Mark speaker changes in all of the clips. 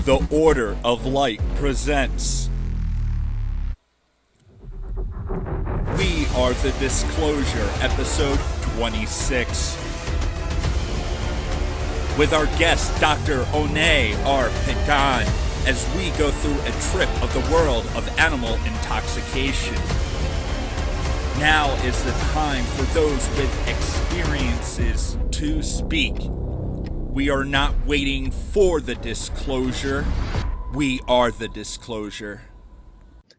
Speaker 1: The Order of Light presents We Are the Disclosure, episode 26. With our guest, Dr. Onay, our Pagan, as we go through a trip of the world of animal intoxication. Now is the time for those with experiences to speak. We are not waiting for the disclosure. We are the disclosure.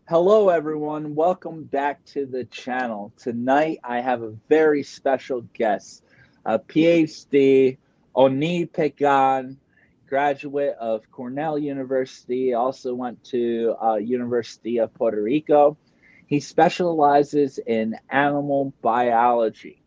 Speaker 2: Hello, everyone. Welcome back to the channel. Tonight, I have a very special guest, a PhD, Onay Pagan, graduate of Cornell University, also went to University of Puerto Rico. He specializes in animal biology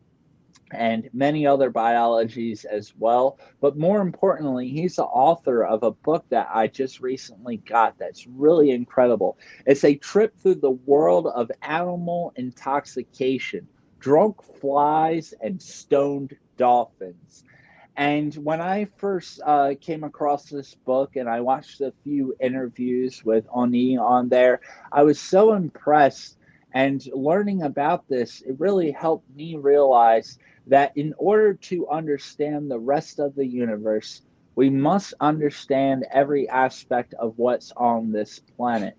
Speaker 2: and many other biologies as well. But more importantly, he's the author of a book that I just recently got that's really incredible. It's a trip through the world of animal intoxication, drunk flies and stoned dolphins. And when I first came across this book and I watched a few interviews with Onay on there, I was so impressed. And learning about this, it really helped me realize that in order to understand the rest of the universe, we must understand every aspect of what's on this planet.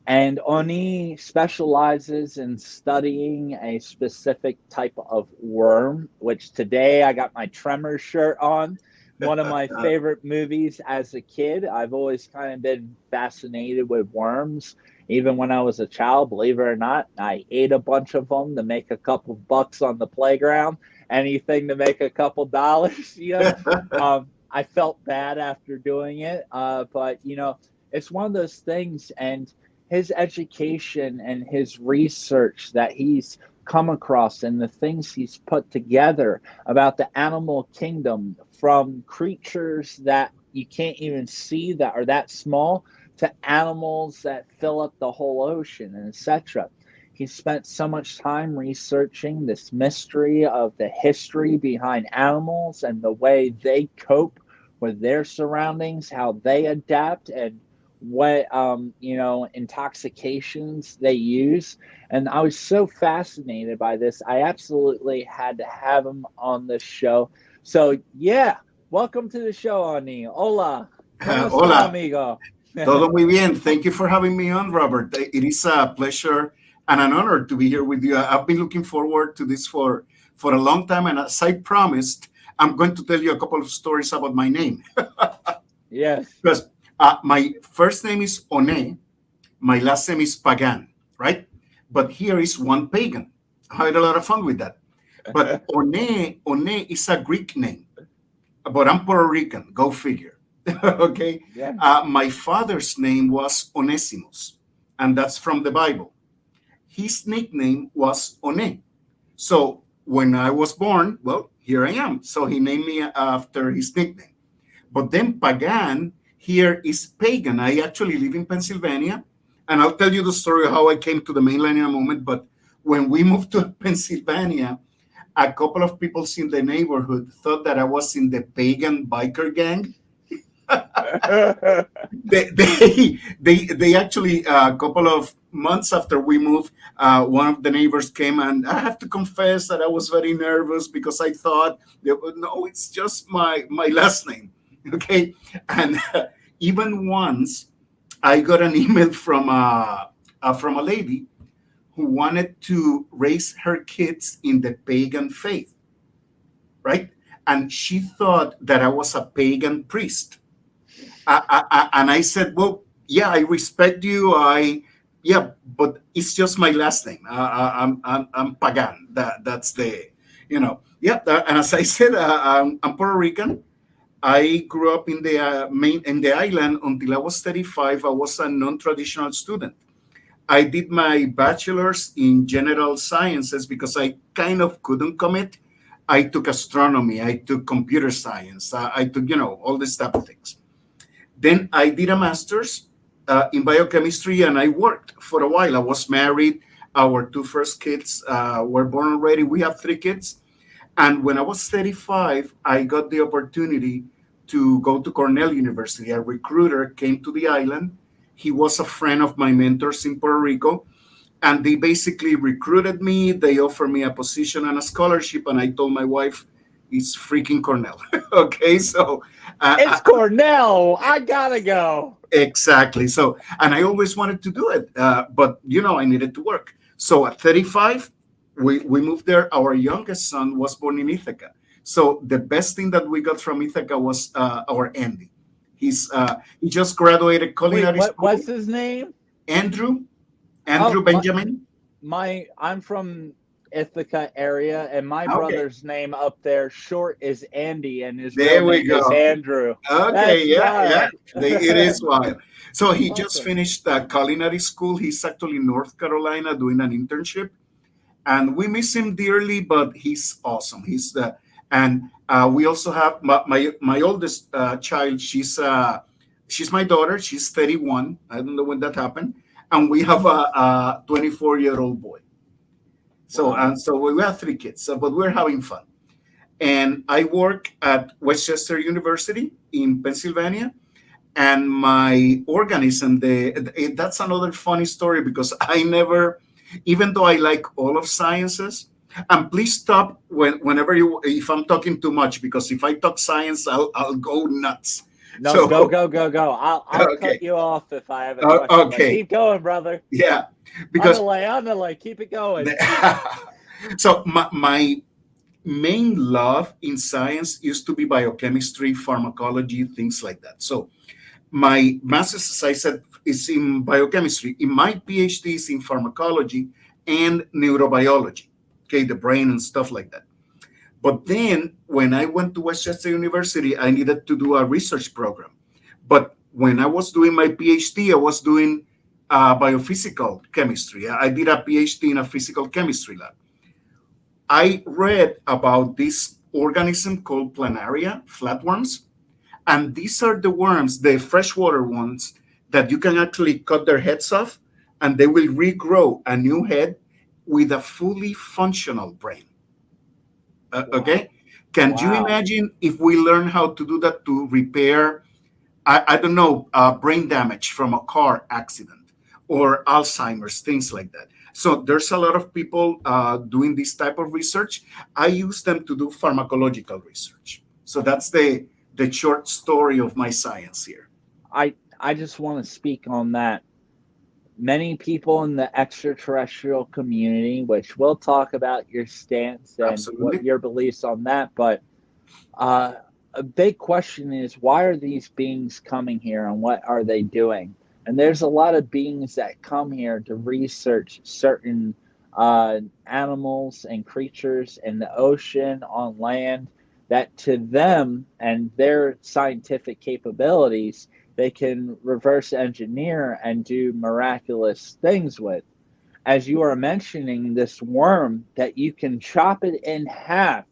Speaker 2: And Onay specializes in studying a specific type of worm, which today I got my Tremors shirt on. One of my favorite movies as a kid. I've always kind of been fascinated with worms. Even when I was a child, believe it or not, I ate a bunch of them to make a couple bucks on the playground. Anything to make a couple dollars, I felt bad after doing it, but it's one of those things. And his education and his research that he's come across and the things he's put together about the animal kingdom, from creatures that you can't even see that are that small to animals that fill up the whole ocean, and etc. He spent so much time researching this mystery of the history behind animals and the way they cope with their surroundings, how they adapt, and what intoxications they use. And I was so fascinated by this, I absolutely had to have him on this show. So yeah, welcome to the show, Onay. Hola. ¿Cómo está,
Speaker 3: Hola.
Speaker 2: amigo?
Speaker 3: Todo muy bien. Thank you for having me on, Robert. It is a pleasure and an honor to be here with you. I've been looking forward to this for a long time, and as I promised, I'm going to tell you a couple of stories about my name.
Speaker 2: Yes.
Speaker 3: Because my first name is Onay, my last name is Pagan, right? But here is one Pagan. I had a lot of fun with that. But Onay is a Greek name, but I'm Puerto Rican. Go figure. Okay.
Speaker 2: Yeah.
Speaker 3: My father's name was Onesimus, and that's from the Bible. His nickname was Onay. So when I was born, well, here I am. So he named me after his nickname. But then Pagan here is Pagan. I actually live in Pennsylvania, and I'll tell you the story of how I came to the mainland in a moment. But when we moved to Pennsylvania, a couple of people in the neighborhood thought that I was in the Pagan biker gang. they actually, a couple of months after we moved, one of the neighbors came, and I have to confess that I was very nervous because I thought, no, it's just my last name. Okay. And even once I got an email from a lady who wanted to raise her kids in the pagan faith, right? And she thought that I was a pagan priest. And I said, well, yeah, I respect you. But it's just my last name. I'm Pagan. That's the, and as I said, I'm Puerto Rican. I grew up in the island until I was 35. I was a non-traditional student. I did my bachelor's in general sciences because I kind of couldn't commit. I took astronomy. I took computer science. I took, all this type of things. Then I did a master's in biochemistry, and I worked for a while. I was married. Our two first kids were born already. We have 3 kids. And when I was 35, I got the opportunity to go to Cornell University. A recruiter came to the island. He was a friend of my mentors in Puerto Rico, and they basically recruited me. They offered me a position and a scholarship, and I told my wife, it's freaking Cornell. Okay, so
Speaker 2: It's Cornell. I gotta go.
Speaker 3: exactly. So, and I always wanted to do it, but I needed to work. So at 35, we moved there. Our youngest son was born in Ithaca. So the best thing that we got from Ithaca was our Andy. He just graduated culinary school.
Speaker 2: What's his name?
Speaker 3: Andrew
Speaker 2: Oh,
Speaker 3: Benjamin.
Speaker 2: I'm from Ithaca area, and my
Speaker 3: Okay.
Speaker 2: brother's name up there short is Andy, and his
Speaker 3: There
Speaker 2: real
Speaker 3: we
Speaker 2: name is
Speaker 3: go.
Speaker 2: Andrew.
Speaker 3: Okay,
Speaker 2: That's
Speaker 3: yeah.
Speaker 2: right.
Speaker 3: It is wild. So he just
Speaker 2: Awesome.
Speaker 3: finished culinary school. He's actually in North Carolina doing an internship, and we miss him dearly. But he's awesome. We also have my oldest child. She's my daughter. She's 31. I don't know when that happened, and we have a 24-year-old boy. So
Speaker 2: Wow.
Speaker 3: so we have 3 kids. But we're having fun. And I work at Westchester University in Pennsylvania. And my organism, that's another funny story because I never, even though I like all of sciences, and please stop whenever if I'm talking too much, because if I talk science, I'll go nuts.
Speaker 2: No,
Speaker 3: So,
Speaker 2: go. I'll
Speaker 3: okay,
Speaker 2: cut you off if I have a question. But
Speaker 3: okay,
Speaker 2: keep going, brother.
Speaker 3: yeah, because
Speaker 2: On the lay. Keep it going.
Speaker 3: so my main love in science used to be biochemistry, pharmacology, things like that. So my master's, as I said, is in biochemistry. In my PhD is in pharmacology and neurobiology, okay, the brain and stuff like that. But then when I went to Westchester University, I needed to do a research program. But when I was doing my PhD, I was doing biophysical chemistry. I did a PhD in a physical chemistry lab. I read about this organism called Planaria, flatworms. And these are the worms, the freshwater ones, that you can actually cut their heads off and they will regrow a new head with a fully functional brain. Okay? Can you
Speaker 2: Wow.
Speaker 3: imagine if we learn how to do that to repair, I don't know, brain damage from a car accident or Alzheimer's, things like that? So there's a lot of people doing this type of research. I use them to do pharmacological research. So that's the short story of my science here.
Speaker 2: I just want to speak on that. Many people in the extraterrestrial community, which we'll talk about your stance and what
Speaker 3: Absolutely.
Speaker 2: your beliefs on that, but a big question is, why are these beings coming here and what are they doing? And there's a lot of beings that come here to research certain animals and creatures in the ocean, on land, that to them and their scientific capabilities, they can reverse engineer and do miraculous things with. As you are mentioning, this worm that you can chop it in half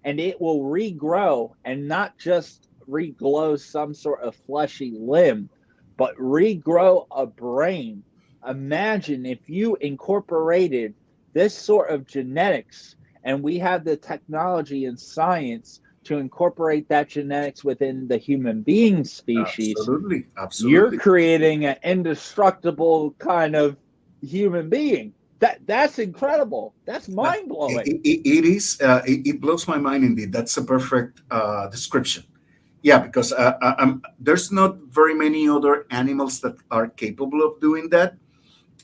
Speaker 2: and it will regrow, and not just reglow some sort of fleshy limb, but regrow a brain. Imagine if you incorporated this sort of genetics, and we have the technology and science to incorporate that genetics within the human being species.
Speaker 3: Absolutely.
Speaker 2: You're
Speaker 3: Absolutely.
Speaker 2: creating an indestructible kind of human being. That's incredible. That's mind blowing.
Speaker 3: It is. It blows my mind indeed. That's a perfect description. Yeah, because there's not very many other animals that are capable of doing that,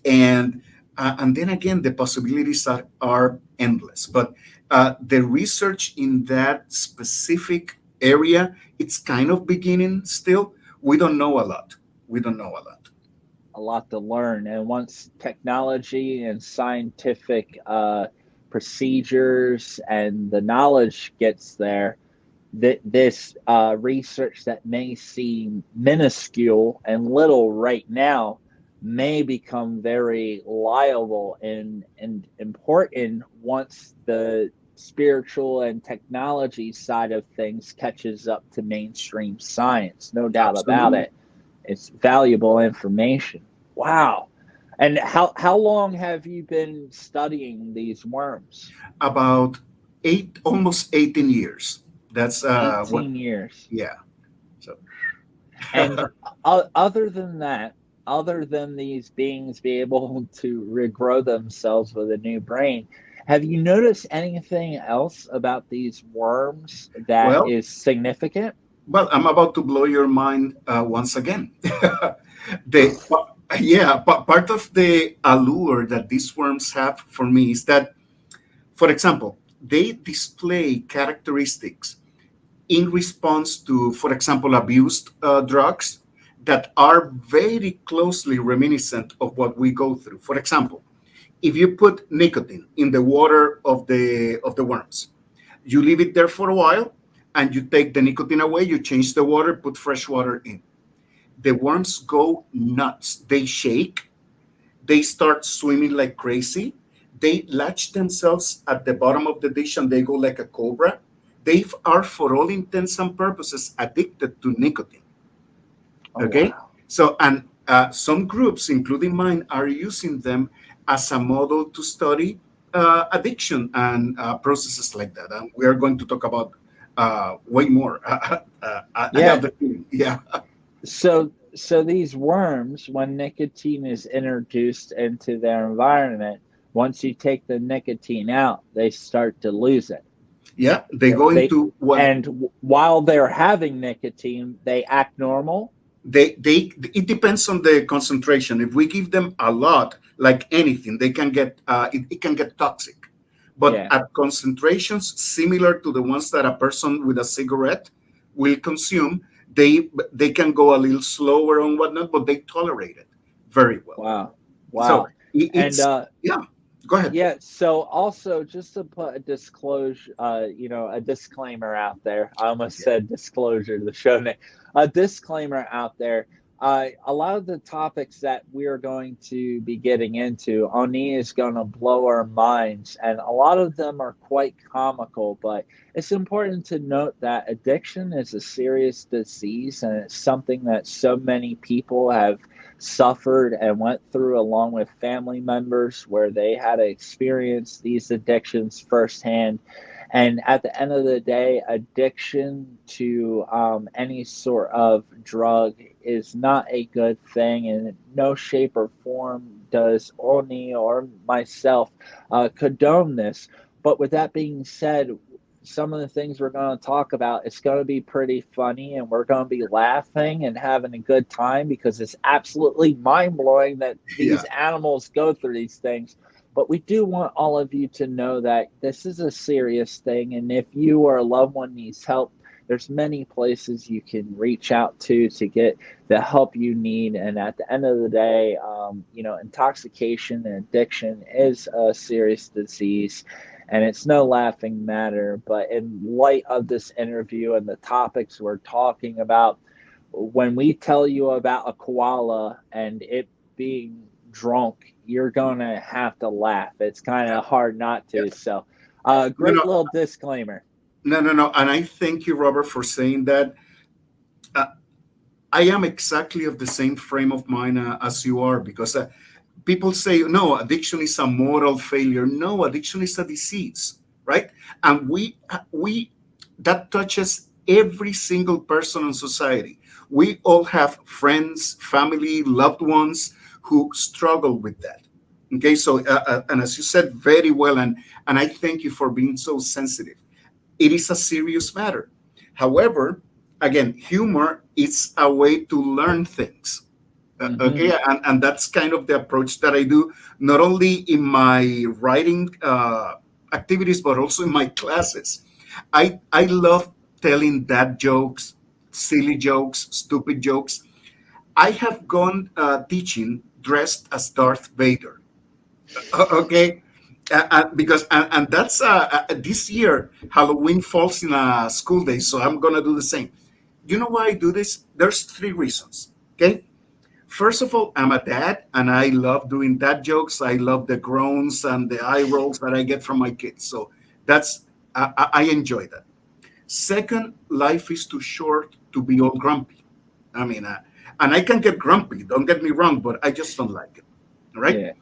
Speaker 3: and then again, the possibilities are endless. But the research in that specific area, it's kind of beginning still. We don't know a lot. We don't know a lot.
Speaker 2: A lot to learn. And once technology and scientific procedures and the knowledge gets there, this research that may seem minuscule and little right now may become very liable and important once the spiritual and technology side of things catches up to mainstream science. No doubt about
Speaker 3: Absolutely.
Speaker 2: it. It's valuable information. Wow. And how long have you been studying these worms?
Speaker 3: About almost 18 years. That's what.
Speaker 2: 18 years.
Speaker 3: Yeah.
Speaker 2: And other than that, other than these beings be able to regrow themselves with a new brain, have you noticed anything else about these worms that
Speaker 3: Well,
Speaker 2: is significant?
Speaker 3: I'm about to blow your mind once again. the yeah, part of the allure that these worms have for me is that, for example, they display characteristics in response to, for example, abused drugs that are very closely reminiscent of what we go through. For example, if you put nicotine in the water of the worms, you leave it there for a while, and you take the nicotine away, you change the water, put fresh water in. The worms go nuts. They shake, they start swimming like crazy. They latch themselves at the bottom of the dish and they go like a cobra. They are, for all intents and purposes, addicted to nicotine.
Speaker 2: Oh,
Speaker 3: Okay?
Speaker 2: wow.
Speaker 3: So, and some groups, including mine, are using them as a model to study addiction and processes like that. And we are going to talk about way more. I
Speaker 2: Yeah.
Speaker 3: have the feeling. Yeah.
Speaker 2: So these worms, when nicotine is introduced into their environment, once you take the nicotine out, they start to lose it.
Speaker 3: Yeah. They go
Speaker 2: They
Speaker 3: into what
Speaker 2: and while they're having nicotine, they act normal.
Speaker 3: it depends on the concentration. If we give them a lot, like anything, they can get it can get toxic. But
Speaker 2: Yeah.
Speaker 3: at concentrations similar to the ones that a person with a cigarette will consume, they can go a little slower and whatnot, but they tolerate it very well.
Speaker 2: Wow.
Speaker 3: So
Speaker 2: Wow. And
Speaker 3: it's yeah. Go ahead.
Speaker 2: yeah, so also just to put a disclosure, a disclaimer out there. I almost
Speaker 3: Yeah.
Speaker 2: said disclosure to the show name. A disclaimer out there. A lot of the topics that we are going to be getting into, Oni is going to blow our minds, and a lot of them are quite comical. But it's important to note that addiction is a serious disease, and it's something that so many people have suffered and went through along with family members where they had to experience these addictions firsthand. And at the end of the day, addiction to any sort of drug is not a good thing, and in no shape or form does Oni or myself condone this. But with that being said, some of the things we're going to talk about, it's going to be pretty funny, and we're going to be laughing and having a good time because it's absolutely mind-blowing that these
Speaker 3: Yeah.
Speaker 2: animals go through these things. But we do want all of you to know that this is a serious thing, and if you or a loved one needs help, there's many places you can reach out to get the help you need. And at the end of the day, intoxication and addiction is a serious disease, and it's no laughing matter. But in light of this interview and the topics we're talking about, when we tell you about a koala and it being drunk, you're going to have to laugh. It's kind of hard not
Speaker 3: Yeah.
Speaker 2: to. So,
Speaker 3: No,
Speaker 2: great
Speaker 3: no,
Speaker 2: little disclaimer.
Speaker 3: no. And I thank you, Robert, for saying that. Uh, I am exactly of the same frame of mind as you are, because people say no, addiction is a moral failure. No, addiction is a disease, right? And we that touches every single person in society. We all have friends, family, loved ones who struggle with that. Okay, so and as you said very well, and I thank you for being so sensitive. It is a serious matter. However, again, humor is a way to learn things.
Speaker 2: Mm-hmm.
Speaker 3: Okay, and that's kind of the approach that I do, not only in my writing activities, but also in my classes. I love telling dad jokes, silly jokes, stupid jokes. I have gone teaching dressed as Darth Vader. Okay, because and that's this year Halloween falls in a school day, so I'm gonna do the same. You know why I do this? There's three reasons. Okay, first of all, I'm a dad, and I love doing dad jokes. I love the groans and the eye rolls that I get from my kids. So that's I enjoy that. Second, life is too short to be all grumpy. I mean, and I can get grumpy. Don't get me wrong, but I just don't like it. All right.
Speaker 2: Yeah.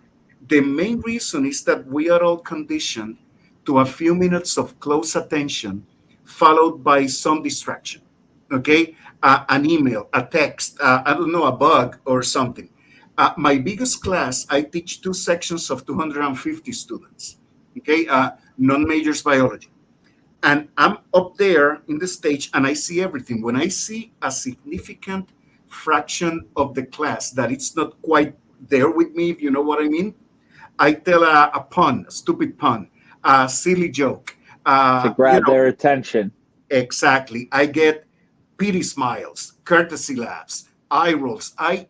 Speaker 3: The main reason is that we are all conditioned to a few minutes of close attention, followed by some distraction. okay, an email, a text, I don't know, a bug or something. My biggest class, I teach two sections of 250 students, okay, non-majors biology. And I'm up there in the stage and I see everything. When I see a significant fraction of the class that it's not quite there with me, if you know what I mean, I tell a pun, a stupid pun, a silly joke.
Speaker 2: To
Speaker 3: You
Speaker 2: grab
Speaker 3: know,
Speaker 2: their attention.
Speaker 3: exactly. I get pity smiles, courtesy laughs, eye rolls. I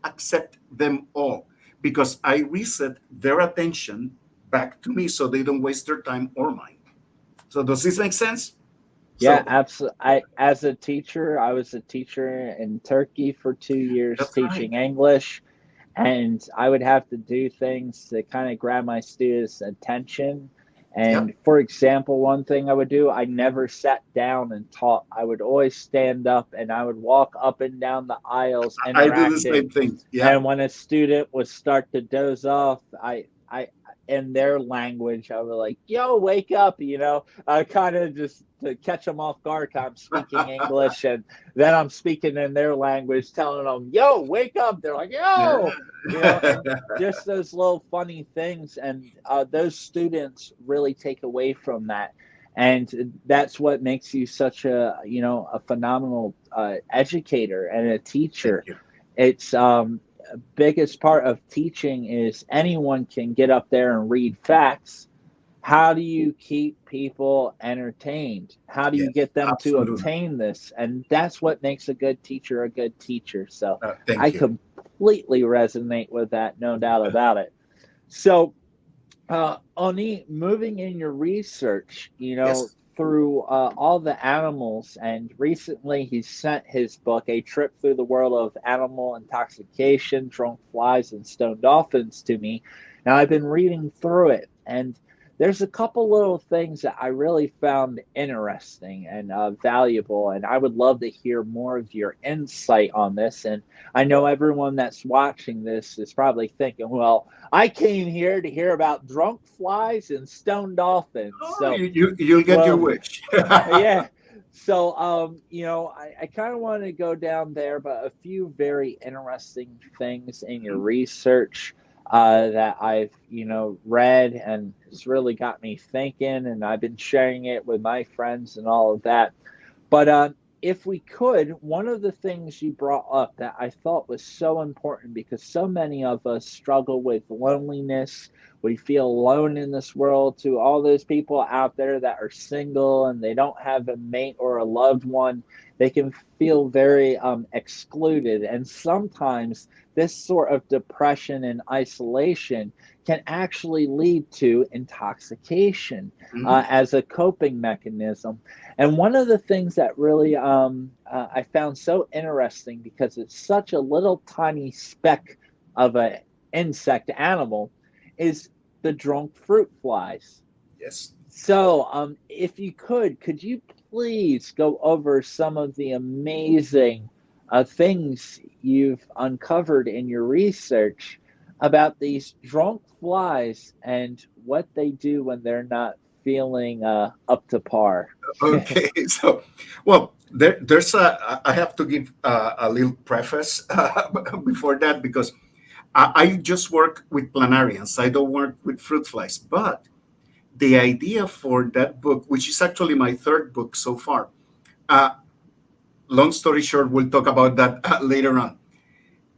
Speaker 3: accept them all because I reset their attention back to me so they don't waste their time or mine. So does this make sense?
Speaker 2: Yeah,
Speaker 3: So
Speaker 2: absolutely. As a teacher, I was a teacher in Turkey for 2 years
Speaker 3: that's right.
Speaker 2: teaching English, and I would have to do things to kind of grab my students' attention.
Speaker 3: Yep.
Speaker 2: And for example, one thing I would do, I never sat down and taught. I would always stand up and I would walk up and down the aisles
Speaker 3: I do the
Speaker 2: interacting.
Speaker 3: same thing. Yep.
Speaker 2: And when a student would start to doze off, I, in their language, I was like, "Yo, wake up!" Kind of just to catch them off guard. I'm speaking English, and then I'm speaking in their language, telling them, "Yo, wake up!" They're like, "Yo," and
Speaker 3: Yeah.
Speaker 2: just those little funny things, and those students really take away from that, and that's what makes you such a phenomenal educator and a
Speaker 3: Thank
Speaker 2: teacher.
Speaker 3: you.
Speaker 2: It's biggest part of teaching is anyone can get up there and read facts. How do you keep people entertained? How do you
Speaker 3: Yes,
Speaker 2: get them to
Speaker 3: absolutely.
Speaker 2: obtain this? And that's what makes a good teacher a good teacher. So I
Speaker 3: Thank you.
Speaker 2: completely resonate with that, no doubt about it. So Oni, moving in your research,
Speaker 3: Yes.
Speaker 2: through all the animals, and recently he sent his book, A Trip Through the World of Animal Intoxication, Drunk Flies, and Stone Dolphins, to me. Now, I've been reading through it, and there's a couple little things that I really found interesting and valuable, and I would love to hear more of your insight on this. And I know everyone that's watching this is probably thinking, well, I came here to hear about drunk flies and stone dolphins.
Speaker 3: Oh,
Speaker 2: So,
Speaker 3: you'll get your
Speaker 2: well,
Speaker 3: wish.
Speaker 2: yeah. So, I kind of want to go down there, but a few very interesting things in your research that I've, read, and it's really got me thinking, and I've been sharing it with my friends and all of that. But if we could, one of the things you brought up that I thought was so important, because so many of us struggle with loneliness. We feel alone in this world. To all those people out there that are single and they don't have a mate or a loved one, they can feel very excluded. And sometimes this sort of depression and isolation can actually lead to intoxication
Speaker 3: Mhm.
Speaker 2: as a coping mechanism. And one of the things that really I found so interesting, because it's such a little tiny speck of an insect animal, is the drunk fruit flies.
Speaker 3: Yes.
Speaker 2: So, if you could you please go over some of the amazing things you've uncovered in your research about these drunk flies and what they do when they're not feeling up to par?
Speaker 3: Okay. So, well, there's I have to give a little preface before that because I just work with planarians. I don't work with fruit flies. But the idea for that book, which is actually my third book so far, uh, long story short, we'll talk about that later on.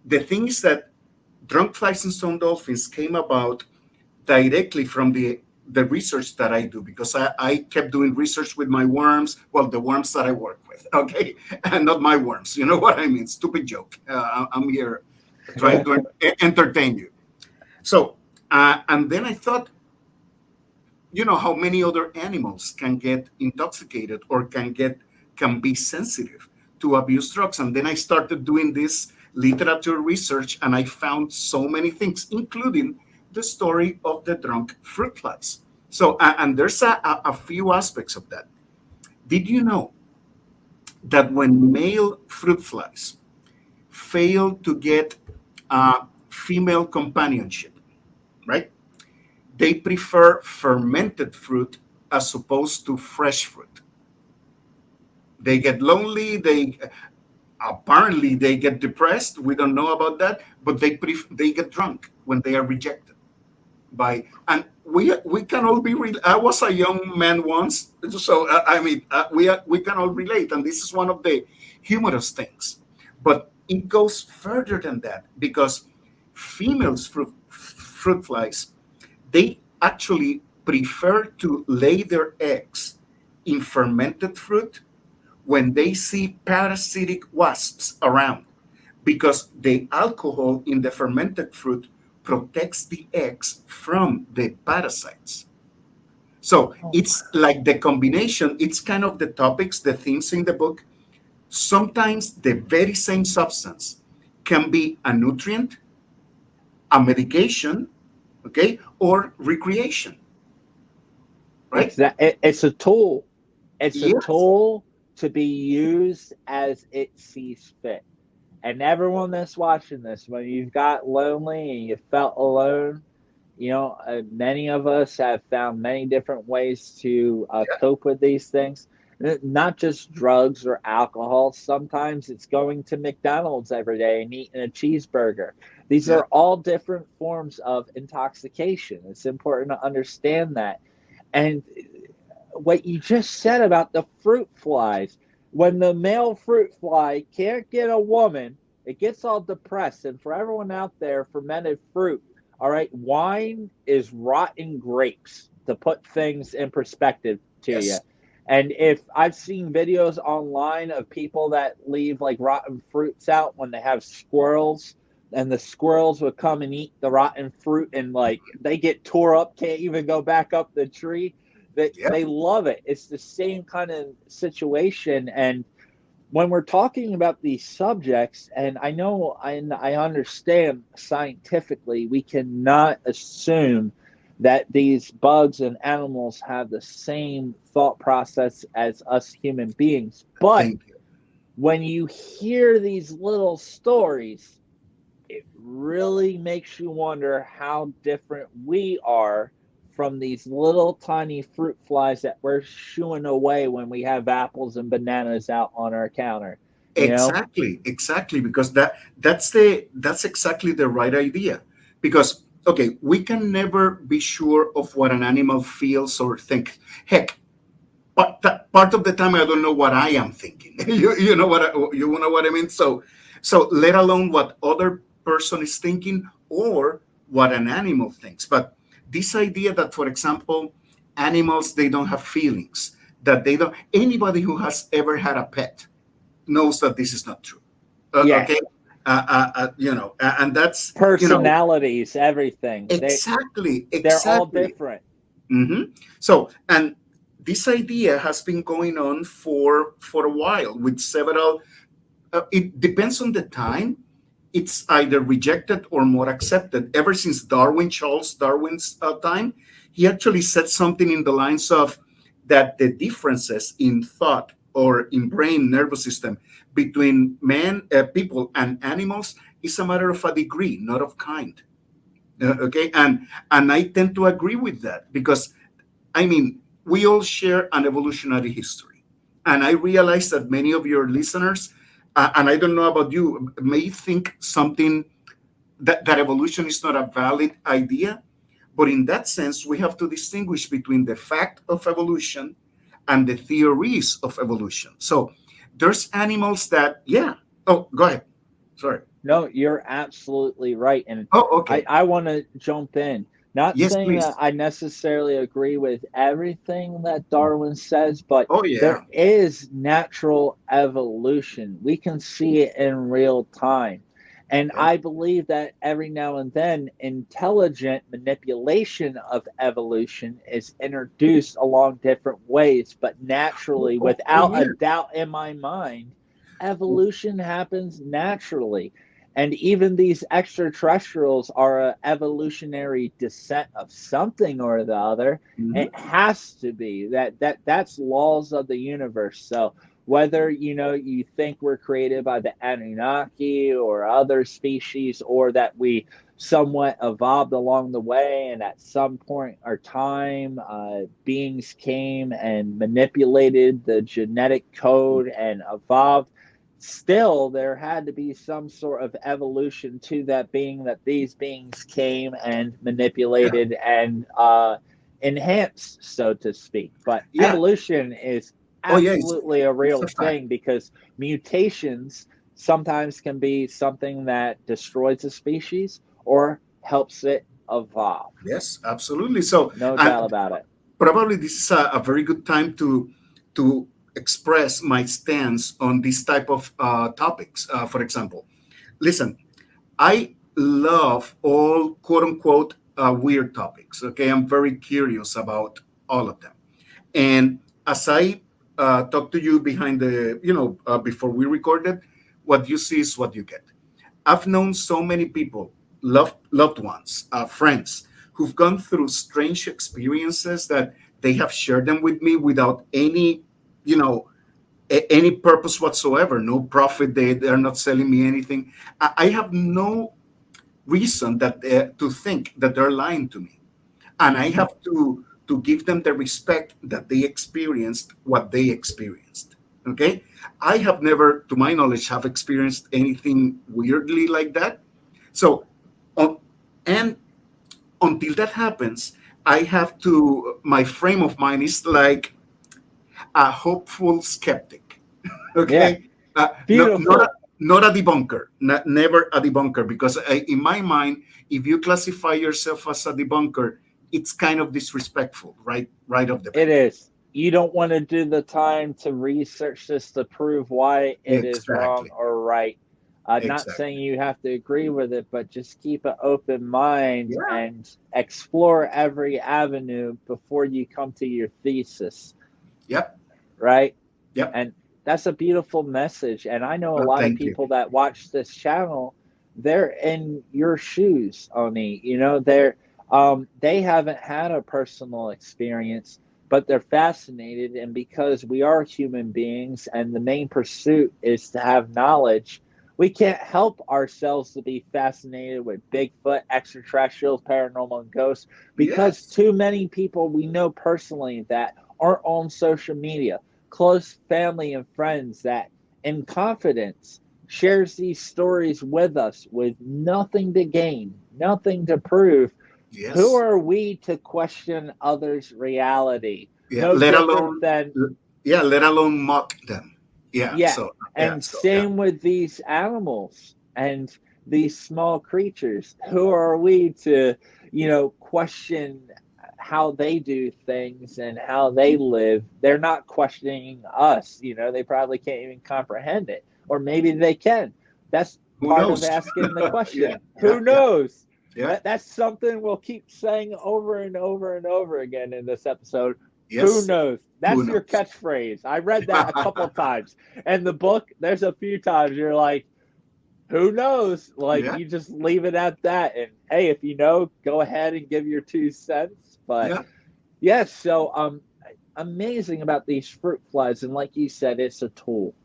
Speaker 3: The thing is that drunk flies and stone dolphins came about directly from the research that I do because I kept doing research with my worms, well, the worms that I work with, okay, and not my worms. You know what I mean? Stupid joke. I'm here trying to entertain you. So, and then I thought, how many other animals can get intoxicated or can be sensitive to abuse drugs, and then I started doing this literature research, and I found so many things, including the story of the drunk fruit flies. So, and there's a few aspects of that. Did you know that when male fruit flies fail to get female companionship, right? They prefer fermented fruit as opposed to fresh fruit. They get lonely. They apparently they get depressed. We don't know about that, but they get drunk when they are rejected by. And we can all be. I was a young man once, so I mean we can all relate, and this is one of the humorous things. But it goes further than that because females fruit flies, they actually prefer to lay their eggs in fermented fruit when they see parasitic wasps around because the alcohol in the fermented fruit protects the eggs from the parasites. So
Speaker 2: Oh,
Speaker 3: it's like the combination, it's kind of the topics, the themes in the book. Sometimes the very same substance can be a nutrient, a medication, okay, or recreation, right?
Speaker 2: it's a tool. It's a
Speaker 3: Yes,
Speaker 2: tool to be used as it sees fit. And everyone that's watching this, when you've got lonely and you felt alone, many of us have found many different ways to
Speaker 3: yeah,
Speaker 2: cope with these things. Not just drugs or alcohol. Sometimes it's going to McDonald's every day and eating a cheeseburger. These
Speaker 3: yeah,
Speaker 2: are all different forms of intoxication. It's important to understand that. And what you just said about the fruit flies, when the male fruit fly can't get a woman, it gets all depressed. And for everyone out there, fermented fruit, all right, wine is rotten grapes, to put things in perspective to you.
Speaker 3: yes,
Speaker 2: And if I've seen videos online of people that leave like rotten fruits out when they have squirrels, and the squirrels would come and eat the rotten fruit, and like they get tore up, can't even go back up the tree.
Speaker 3: yeah.
Speaker 2: They love it. It's the same kind of situation. And when we're talking about these subjects, and I understand scientifically, we cannot assume that these bugs and animals have the same thought process as us human beings. But
Speaker 3: Thank you.
Speaker 2: when you hear these little stories, it really makes you wonder how different we are from these little tiny fruit flies that we're shooing away when we have apples and bananas out on our counter. You know?
Speaker 3: Exactly, because that's exactly the right idea. Because okay, we can never be sure of what an animal feels or thinks. Heck, part of the time I don't know what I am thinking. You know you know what I mean. So let alone what other person is thinking or what an animal thinks. But this idea that, for example, animals they don't have feelings, that they don't. Anybody who has ever had a pet knows that this is not true.
Speaker 2: Yeah.
Speaker 3: Okay, and that's
Speaker 2: Personalities, everything. They're all
Speaker 3: exactly.
Speaker 2: different.
Speaker 3: So, and this idea has been going on for a while with several. It depends on the time. It's either rejected or more accepted. Ever since Charles Darwin's time, he actually said something in the lines of that the differences in thought or in brain nervous system between people and animals is a matter of a degree, not of kind. Okay, and I tend to agree with that because I mean we all share an evolutionary history, and I realize that many of your listeners, and I don't know about you, may think something that evolution is not a valid idea, but in that sense we have to distinguish between the fact of evolution and the theories of evolution. So there's animals that yeah. Oh, go ahead. Sorry.
Speaker 2: No, you're absolutely right. And
Speaker 3: Oh,
Speaker 2: I,
Speaker 3: okay.
Speaker 2: I want to jump in. Not
Speaker 3: Yes,
Speaker 2: saying that
Speaker 3: please.
Speaker 2: I necessarily agree with everything that Darwin says, but
Speaker 3: Oh, yeah.
Speaker 2: there is natural evolution. We can see it in real time. And
Speaker 3: Yeah.
Speaker 2: I believe that every now and then, intelligent manipulation of evolution is introduced along different ways, but naturally, without a
Speaker 3: Yeah.
Speaker 2: doubt in my mind, evolution happens naturally. And even these extraterrestrials are a evolutionary descent of something or the other.
Speaker 3: Mhm.
Speaker 2: It has to be that's laws of the universe. So whether you think we're created by the Anunnaki or other species, or that we somewhat evolved along the way, and at some point or time beings came and manipulated the genetic code and evolved. Still, there had to be some sort of evolution to that being, that these beings came and manipulated and enhanced, so to speak. But
Speaker 3: Yeah.
Speaker 2: evolution is
Speaker 3: Oh yeah,
Speaker 2: absolutely a
Speaker 3: it's
Speaker 2: real
Speaker 3: a fact.
Speaker 2: thing, because mutations sometimes can be something that destroys a species or helps it evolve.
Speaker 3: Yes, absolutely. So,
Speaker 2: No doubt
Speaker 3: and
Speaker 2: about it.
Speaker 3: probably this is a very good time to express my stance on this type of topics. For example, listen, I love all quote unquote weird topics. Okay, I'm very curious about all of them. And as I talk to you behind the, before we recorded, what you see is what you get. I've known so many people, loved ones, friends, who've gone through strange experiences that they have shared them with me without any, you know, any purpose whatsoever, no profit. They're not selling me anything. I have no reason that to think that they're lying to me, and I have to give them the respect that they experienced what they experienced. Okay, I have never, to my knowledge, have experienced anything weirdly like that. So, on, and until that happens, I have to. My frame of mind is like a hopeful skeptic.
Speaker 2: Yeah,
Speaker 3: Okay,
Speaker 2: beautiful.
Speaker 3: not a debunker, never a debunker, because in my mind, if you classify yourself as a debunker, it's kind of disrespectful, right off the
Speaker 2: It
Speaker 3: bat.
Speaker 2: is. You don't want to do the time to research this to prove why it is wrong
Speaker 3: Exactly,
Speaker 2: or right. Not saying
Speaker 3: exactly.
Speaker 2: you have to agree with it, but just keep an open mind
Speaker 3: Yeah,
Speaker 2: and explore every avenue before you come to your thesis,
Speaker 3: yep,
Speaker 2: right?
Speaker 3: yep.
Speaker 2: And that's a beautiful message. And I know a lot of
Speaker 3: Thank you.
Speaker 2: people that watch this channel, they're in your shoes, Oni. They haven't had a personal experience, but they're fascinated. And because we are human beings and the main pursuit is to have knowledge, we can't help ourselves to be fascinated with Bigfoot, extraterrestrials, paranormal, and ghosts, because
Speaker 3: Yes,
Speaker 2: too many people we know personally that aren't on social media, close family and friends that in confidence shares these stories with us with nothing to gain, nothing to prove. Who
Speaker 3: yes,
Speaker 2: are we to question others' reality?
Speaker 3: yeah.
Speaker 2: No
Speaker 3: Let
Speaker 2: different
Speaker 3: alone,
Speaker 2: than,
Speaker 3: yeah, let alone mock them. Yeah.
Speaker 2: yeah.
Speaker 3: So yeah,
Speaker 2: And
Speaker 3: so yeah,
Speaker 2: same with these animals and these small creatures. Who are we to, question how they do things and how they live? They're not questioning us. They probably can't even comprehend it. Or maybe they can. That's
Speaker 3: who
Speaker 2: part of
Speaker 3: knows?
Speaker 2: asking the
Speaker 3: Yeah,
Speaker 2: question.
Speaker 3: yeah,
Speaker 2: Who
Speaker 3: yeah,
Speaker 2: knows?
Speaker 3: yeah.
Speaker 2: That's something we'll keep saying over and over and over again in this episode. Who
Speaker 3: Yes,
Speaker 2: knows?
Speaker 3: who
Speaker 2: That's your
Speaker 3: knows?
Speaker 2: catchphrase. I read that a couple times. And the book, there's a few times you're like, who knows? Like,
Speaker 3: Yeah,
Speaker 2: you just leave it at that. And hey, if you know, go ahead and give your 2 cents. But
Speaker 3: yeah.
Speaker 2: yes, so amazing about these fruit flies. And like you said, it's a tool.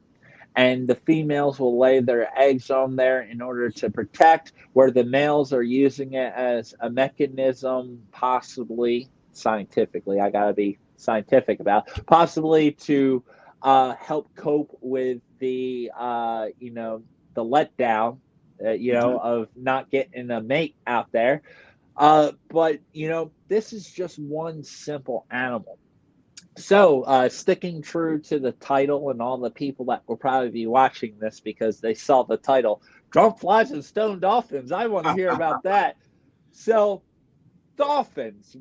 Speaker 2: And the females will lay their eggs on there in order to protect, where the males are using it as a mechanism, possibly scientifically. I got to be scientific about, possibly to help cope with the letdown,
Speaker 3: Mhm.
Speaker 2: of not getting a mate out there. But this is just one simple animal. So, sticking true to the title, and all the people that will probably be watching this because they saw the title, Drunk Flies and Stone Dolphins. I want to hear about that. So, dolphins,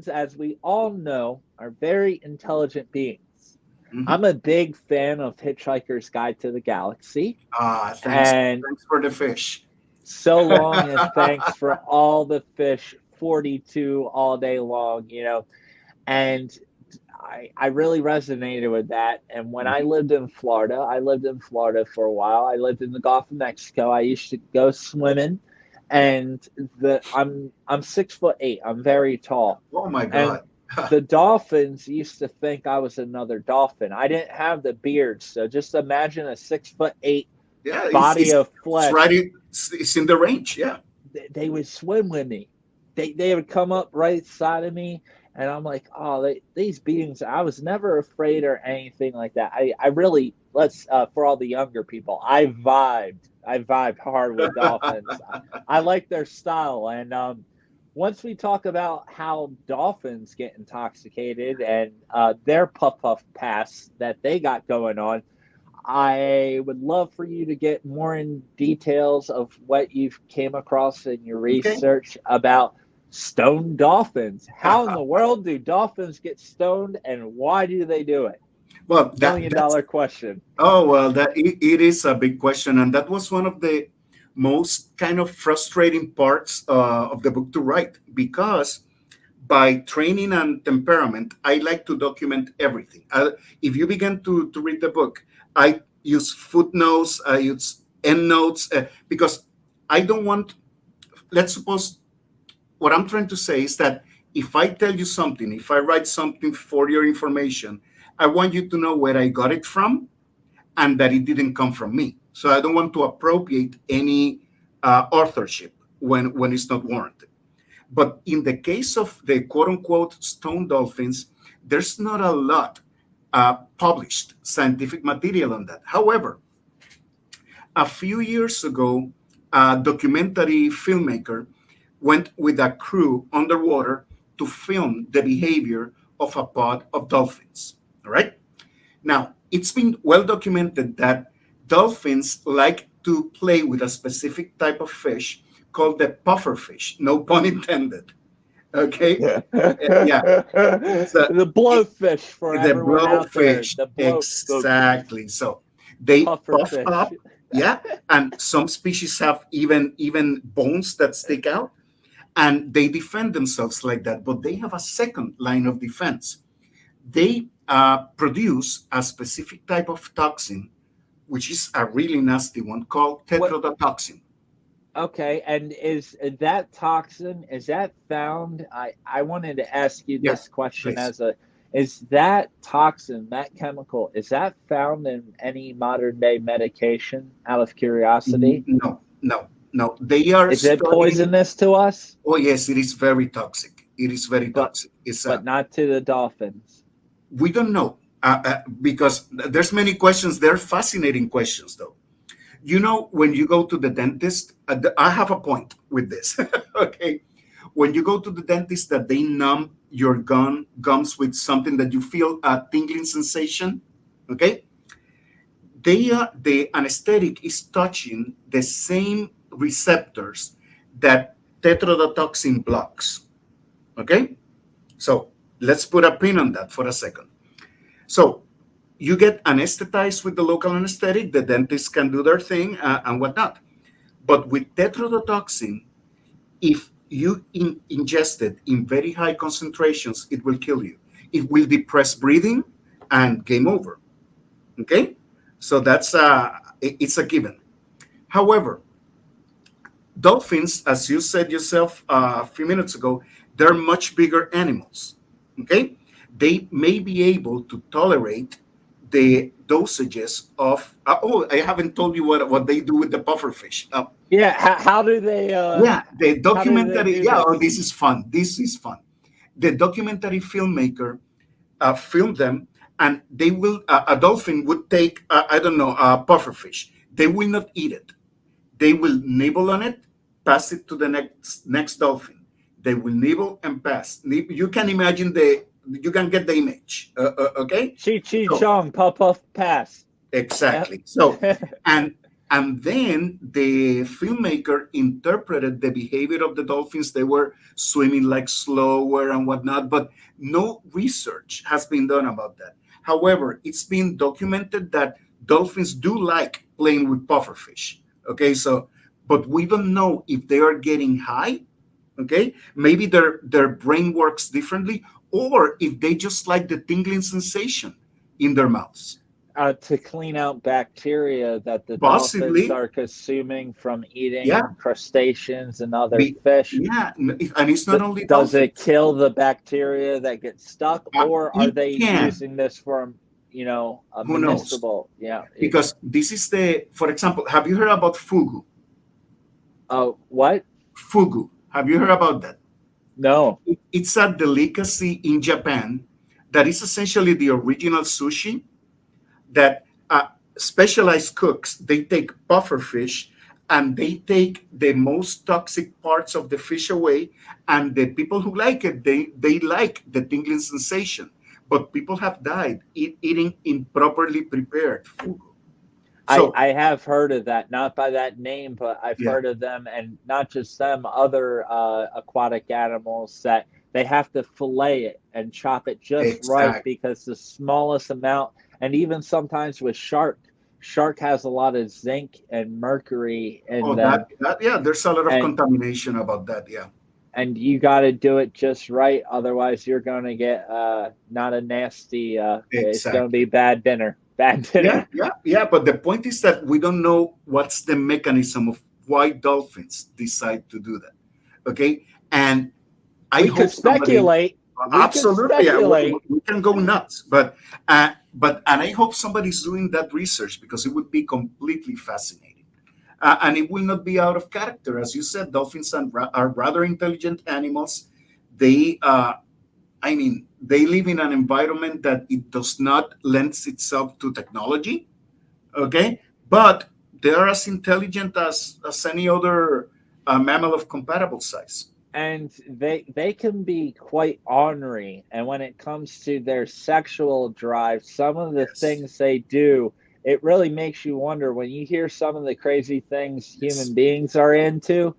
Speaker 2: as we all know, are very intelligent beings.
Speaker 3: Mhm.
Speaker 2: I'm a big fan of Hitchhiker's Guide to the Galaxy,
Speaker 3: Thanks,
Speaker 2: and
Speaker 3: thanks for the fish.
Speaker 2: so long and thanks for all the fish, 42 all day long, and I really resonated with that. And when
Speaker 3: Mhm.
Speaker 2: I lived in Florida for a while. I lived in the Gulf of Mexico. I used to go swimming, and I'm 6'8". I'm very tall,
Speaker 3: Oh my
Speaker 2: and
Speaker 3: God.
Speaker 2: the dolphins used to think I was another dolphin. I didn't have the beard, so just imagine a 6'8"
Speaker 3: Yeah,
Speaker 2: body of
Speaker 3: it's right.
Speaker 2: flesh.
Speaker 3: It's in the range. Yeah.
Speaker 2: They would swim with me. They would come up right side of me, and I'm like, oh, these beings. I was never afraid or anything like that. I really let's for all the younger people. I vibed hard with dolphins. I like their style, and once we talk about how dolphins get intoxicated and their puff pass that they got going on, I would love for you to get more in details of what you've came across in your
Speaker 3: Okay.
Speaker 2: research about stoned dolphins. How in the world do dolphins get stoned, and why do they do it?
Speaker 3: Well,
Speaker 2: Million
Speaker 3: that's
Speaker 2: dollar question.
Speaker 3: oh well, that it is a big question, and that was one of the most kind of frustrating parts of the book to write because by training and temperament, I like to document everything. If you begin to read the book, I use footnotes, I use endnotes because I don't want. Let's suppose what I'm trying to say is that if I tell you something, if I write something for your information, I want you to know where I got it from and that it didn't come from me. So I don't want to appropriate any authorship when it's not warranted. But in the case of the quote unquote stone dolphins, there's not a lot published scientific material on that. However, a few years ago, a documentary filmmaker went with a crew underwater to film the behavior of a pod of dolphins. All right. Now, it's been well documented that dolphins like to play with a specific type of fish called the puffer fish, no pun intended. Okay.
Speaker 2: Yeah.
Speaker 3: Yeah. So
Speaker 2: The blowfish for
Speaker 3: the
Speaker 2: everyone out there.
Speaker 3: blowfish,
Speaker 2: The
Speaker 3: exactly. So they
Speaker 2: puffer
Speaker 3: puff
Speaker 2: fish.
Speaker 3: up, yeah, and some species have even bones that stick out, and they defend themselves like that. But they have a second line of defense. They produce a specific type of toxin, which is a really nasty one called
Speaker 2: What?
Speaker 3: tetrodotoxin.
Speaker 2: Okay, and is that toxin, is that found? I wanted to ask you
Speaker 3: Yeah,
Speaker 2: this question
Speaker 3: please.
Speaker 2: as a, is that toxin, that chemical, is that found in any modern day medication out of curiosity?
Speaker 3: No, no, no. They are
Speaker 2: Is it
Speaker 3: studying.
Speaker 2: poisonous to us?
Speaker 3: Oh yes, it is very toxic. It is very
Speaker 2: But
Speaker 3: toxic. It's
Speaker 2: but not to the dolphins.
Speaker 3: we don't know because there's many questions. They're fascinating questions, though. You know, when you go to the dentist, I have a point with this. Okay, when you go to the dentist, that they numb your gums with something that you feel a tingling sensation. Okay, the anesthetic is touching the same receptors that tetrodotoxin blocks. Okay, so let's put a pin on that for a second. So you get anesthetized with the local anesthetic. The dentists can do their thing and whatnot. But with tetrodotoxin, if you ingest it in very high concentrations, it will kill you. It will depress breathing and game over. Okay, so it's a given. However, dolphins, as you said yourself a few minutes ago, they're much bigger animals. Okay, they may be able to tolerate the dosages of. Oh, I haven't told you what they do with the pufferfish.
Speaker 2: Yeah,
Speaker 3: Yeah, the
Speaker 2: how do they
Speaker 3: documentary.
Speaker 2: do
Speaker 3: Yeah, oh,
Speaker 2: this?
Speaker 3: this is fun. This is fun. The documentary filmmaker filmed them, and they will. A dolphin would take, I don't know, a pufferfish. They will not eat it. They will nibble on it, pass it to the next dolphin. They will nibble and pass. You can imagine you can get the image. Okay,
Speaker 2: Chi
Speaker 3: so
Speaker 2: chong, puff puff pass. Yep.
Speaker 3: exactly. So and and then the filmmaker interpreted the behavior of the dolphins. They were swimming like slower and whatnot, but no research has been done about that. However, it's been documented that dolphins do like playing with pufferfish. Okay, so but we don't know if they are getting high. Okay, maybe their brain works differently, or if they just like the tingling sensation in their mouths.
Speaker 2: To clean out bacteria that the dolphins
Speaker 3: Possibly,
Speaker 2: are consuming from
Speaker 3: yeah.
Speaker 2: eating crustaceans and other
Speaker 3: Be,
Speaker 2: fish.
Speaker 3: yeah, and it's not only
Speaker 2: Does it
Speaker 3: dolphins.
Speaker 2: kill the bacteria that get stuck, or are
Speaker 3: It
Speaker 2: they
Speaker 3: can.
Speaker 2: using this for, a
Speaker 3: Who knows?
Speaker 2: municipal? Yeah.
Speaker 3: Because this is the, for example, have you heard about fugu?
Speaker 2: Oh, what?
Speaker 3: Fugu. Have you heard about that?
Speaker 2: No.
Speaker 3: It's a delicacy in Japan that is essentially the original sushi that specialized cooks, they take puffer fish and they take the most toxic parts of the fish away, and the people who like it, they like the tingling sensation, but people have died eating improperly prepared fugu. So
Speaker 2: I have heard of that, not by that name, but I've
Speaker 3: yeah,
Speaker 2: heard of them, and not just them, other aquatic animals that they have to fillet it and chop it just right
Speaker 3: exactly.
Speaker 2: because the smallest amount, and even sometimes with shark has a lot of zinc and mercury in
Speaker 3: Oh,
Speaker 2: them,
Speaker 3: yeah, there's a lot of
Speaker 2: and
Speaker 3: contamination about that. Yeah,
Speaker 2: you got to do it just right, otherwise you're going to get not a nasty. It's going to
Speaker 3: exactly.
Speaker 2: be bad dinner, bad
Speaker 3: Yeah,
Speaker 2: dinner.
Speaker 3: yeah, yeah. But the point is that we don't know what's the mechanism of why dolphins decide to do that. Okay. And I
Speaker 2: We could
Speaker 3: hope somebody,
Speaker 2: speculate. We could
Speaker 3: absolutely, yeah,
Speaker 2: speculate.
Speaker 3: we can go nuts. And I hope somebody's doing that research because it would be completely fascinating. And it will not be out of character. As you said, dolphins are rather intelligent animals. They, I mean, they live in an environment that it does not lend itself to technology. Okay, but they are as intelligent as any other mammal of comparable size.
Speaker 2: And they can be quite ornery. And when it comes to their sexual drive, some of the
Speaker 3: Yes,
Speaker 2: things they do, it really makes you wonder when you hear some of the crazy things human
Speaker 3: yes,
Speaker 2: beings are into.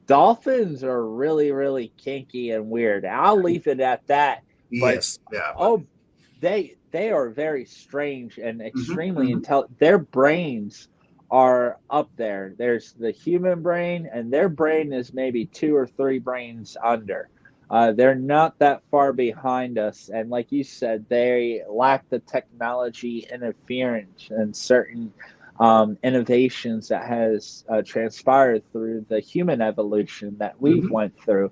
Speaker 2: Dolphins are really, really kinky and weird. I'll leave it at that. But
Speaker 3: yes, yeah. But
Speaker 2: oh, they are very strange and
Speaker 3: mhm,
Speaker 2: extremely
Speaker 3: mhm.
Speaker 2: intelligent. Their brains are up there. There's the human brain, and their brain is maybe two or three brains under. They're not that far behind us, and like you said, they lack the technology interference and certain innovations that has transpired through the human evolution that we've
Speaker 3: Mhm.
Speaker 2: went through.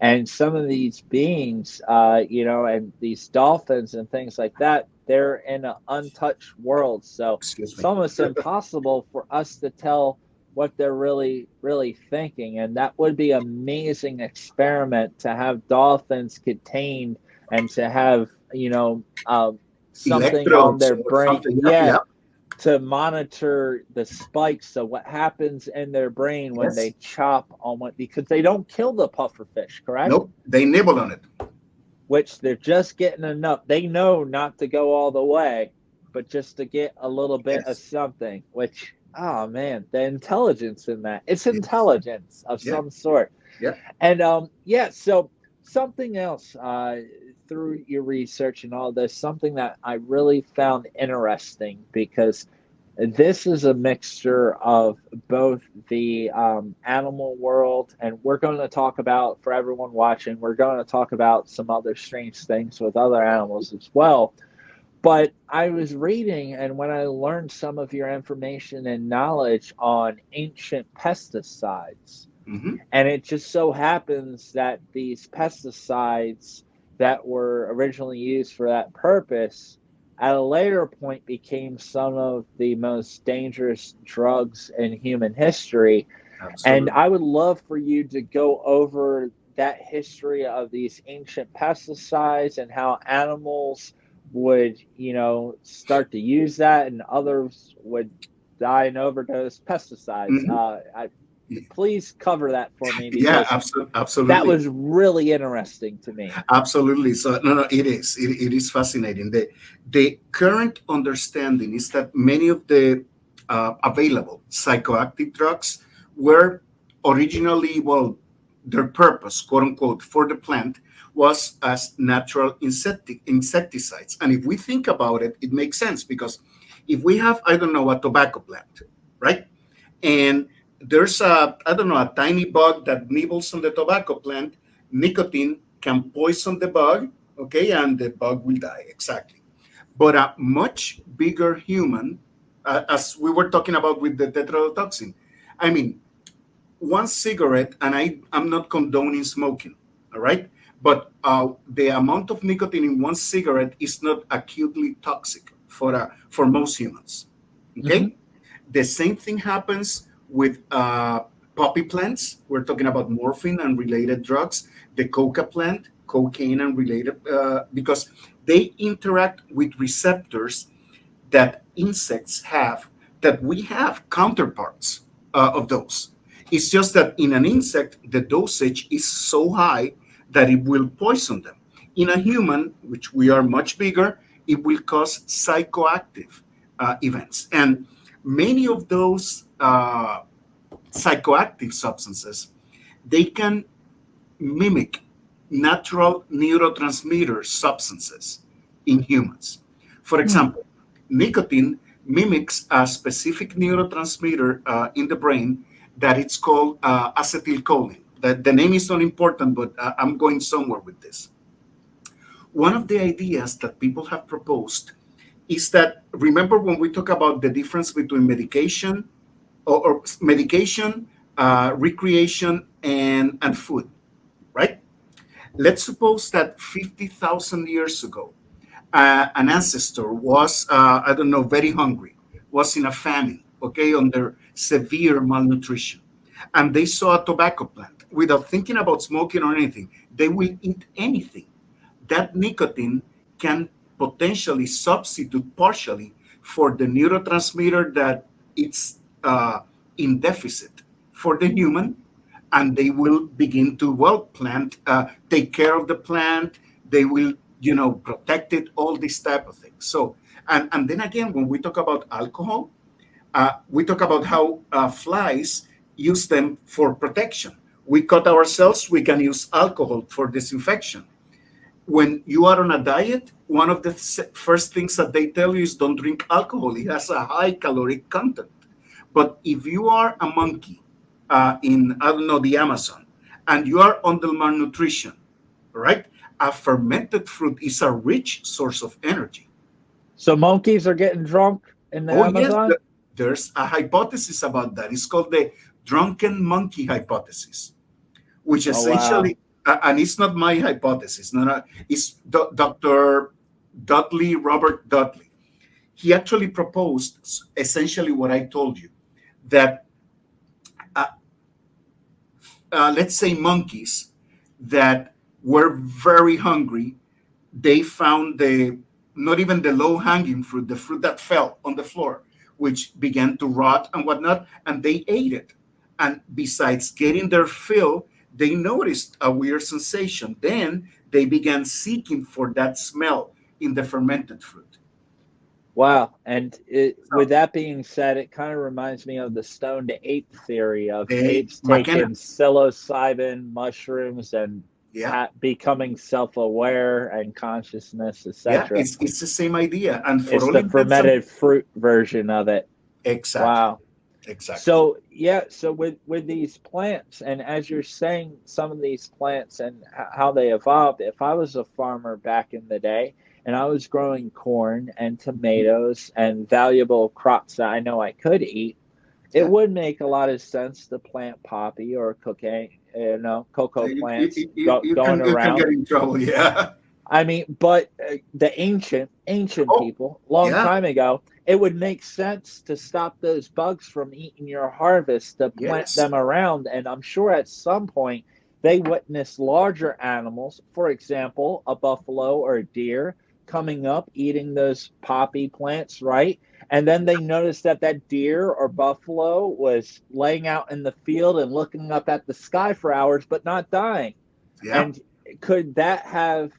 Speaker 2: And some of these beings, and these dolphins and things like that, they're in an untouched world. So
Speaker 3: Excuse
Speaker 2: it's
Speaker 3: me.
Speaker 2: almost impossible for us to tell what they're really, really thinking. And that would be an amazing experiment to have dolphins contained and to have, something on
Speaker 3: Electrodes
Speaker 2: their
Speaker 3: or
Speaker 2: brain.
Speaker 3: something. Yeah,
Speaker 2: Yeah,
Speaker 3: yeah.
Speaker 2: to monitor the spikes of what happens in their brain when
Speaker 3: Yes.
Speaker 2: they chop on what, because they don't kill the pufferfish, correct?
Speaker 3: Nope. They nibble on it.
Speaker 2: Which they're just getting enough. They know not to go all the way, but just to get a little bit of
Speaker 3: Yes.
Speaker 2: something, which, oh man, the intelligence in that. It's
Speaker 3: Yes.
Speaker 2: intelligence of
Speaker 3: Yeah.
Speaker 2: some sort.
Speaker 3: Yeah.
Speaker 2: And yeah, so something else through your research and all this, something that I really found interesting, because this is a mixture of both the animal world, and we're going to talk about, for everyone watching, we're going to talk about some other strange things with other animals as well. But I was reading, and when I learned some of your information and knowledge on ancient pesticides,
Speaker 3: Hmm.
Speaker 2: and it just so happens that these pesticides that were originally used for that purpose at a later point became some of the most dangerous drugs in human history. And
Speaker 3: Absolutely.
Speaker 2: I would love for you to go over that history of these ancient pesticides and how animals would, start to use that and others would die and overdose pesticides.
Speaker 3: Hmm.
Speaker 2: Please cover that for me
Speaker 3: Yeah,
Speaker 2: because that
Speaker 3: absolutely.
Speaker 2: was really interesting to me.
Speaker 3: Absolutely. So no, no, it is. It is fascinating. The current understanding is that many of the available psychoactive drugs were originally, well, their purpose, quote unquote, for the plant was as natural insecticides. And if we think about it, it makes sense because if we have, I don't know, a tobacco plant, right? And there's a, I don't know, a tiny bug that nibbles on the tobacco plant, nicotine can poison the bug, okay, and the bug will die, exactly. but a much bigger human, as we were talking about with the tetrodotoxin. I mean, one cigarette, and I'm not condoning smoking, all right? But the amount of nicotine in one cigarette is not acutely toxic for most humans,
Speaker 2: Hmm.
Speaker 3: okay? The same thing happens with poppy plants. We're talking about morphine and related drugs, the coca plant, cocaine and related, because they interact with receptors that insects have, that we have counterparts of those. It's just that in an insect, the dosage is so high that it will poison them. In a human, which we are much bigger, it will cause psychoactive events. And many of those psychoactive substances, they can mimic natural neurotransmitter substances in humans. For example, nicotine mimics a specific neurotransmitter in the brain that it's called acetylcholine. The name is not important, but I'm going somewhere with this. One of the ideas that people have proposed is that, remember when we talk about the difference between medication or medication, recreation, and food, right? Let's suppose that 50,000 years ago, an ancestor was, I don't know, very hungry, was in a famine, okay, under severe malnutrition. And they saw a tobacco plant without thinking about smoking or anything. They will eat anything. That nicotine can potentially substitute partially for the neurotransmitter that it's in deficit for the human, and they will begin to plant, take care of the plant. They will, protect it, all these type of things. So, and then again, when we talk about alcohol, we talk about how flies use them for protection. We cut ourselves, we can use alcohol for disinfection. When you are on a diet, one of the first things that they tell you is don't drink alcohol. It has a high caloric content. But if you are a monkey in, I don't know, the Amazon, and you are under malnutrition, right? A fermented fruit is a rich source of energy.
Speaker 2: So monkeys are getting drunk in the
Speaker 3: Oh, yes,
Speaker 2: Amazon?
Speaker 3: there's a hypothesis about that. It's called the drunken monkey hypothesis, which
Speaker 2: Oh, wow.
Speaker 3: essentially, and it's not my hypothesis, it's Dr. Dudley, Robert Dudley. He actually proposed essentially what I told you, that uh, let's say monkeys that were very hungry, they found the not even the low hanging fruit, the fruit that fell on the floor, which began to rot and whatnot, and they ate it. And besides getting their fill, they noticed a weird sensation. Then they began seeking for that smell in the fermented fruit.
Speaker 2: Wow. And
Speaker 3: So
Speaker 2: with that being said, it kind of reminds me of the stoned ape theory of
Speaker 3: they
Speaker 2: apes
Speaker 3: McKenna,
Speaker 2: taking psilocybin mushrooms and
Speaker 3: yeah,
Speaker 2: becoming self-aware and consciousness,
Speaker 3: yeah,
Speaker 2: etc.
Speaker 3: it's the same idea. And for
Speaker 2: It's
Speaker 3: all
Speaker 2: the
Speaker 3: intents and
Speaker 2: fermented fruit version of it.
Speaker 3: exactly,
Speaker 2: Wow.
Speaker 3: exactly.
Speaker 2: So yeah, so with these plants, and as you're saying, some of these plants and how they evolved. If I was a farmer back in the day, and I was growing corn and tomatoes and valuable crops that I know I could eat, it
Speaker 3: Yeah.
Speaker 2: would make a lot of sense to plant poppy or cocoa plants going
Speaker 3: You can get
Speaker 2: around.
Speaker 3: in trouble. Yeah.
Speaker 2: I mean, but the ancient
Speaker 3: Oh,
Speaker 2: people, long
Speaker 3: yeah.
Speaker 2: time ago, it would make sense to stop those bugs from eating your harvest, to plant
Speaker 3: Yes.
Speaker 2: them around. And I'm sure at some point they witnessed larger animals, for example, a buffalo or a deer, coming up eating those poppy plants, right? And then they noticed that that deer or buffalo was laying out in the field and looking up at the sky for hours, but not dying.
Speaker 3: Yeah.
Speaker 2: And could that have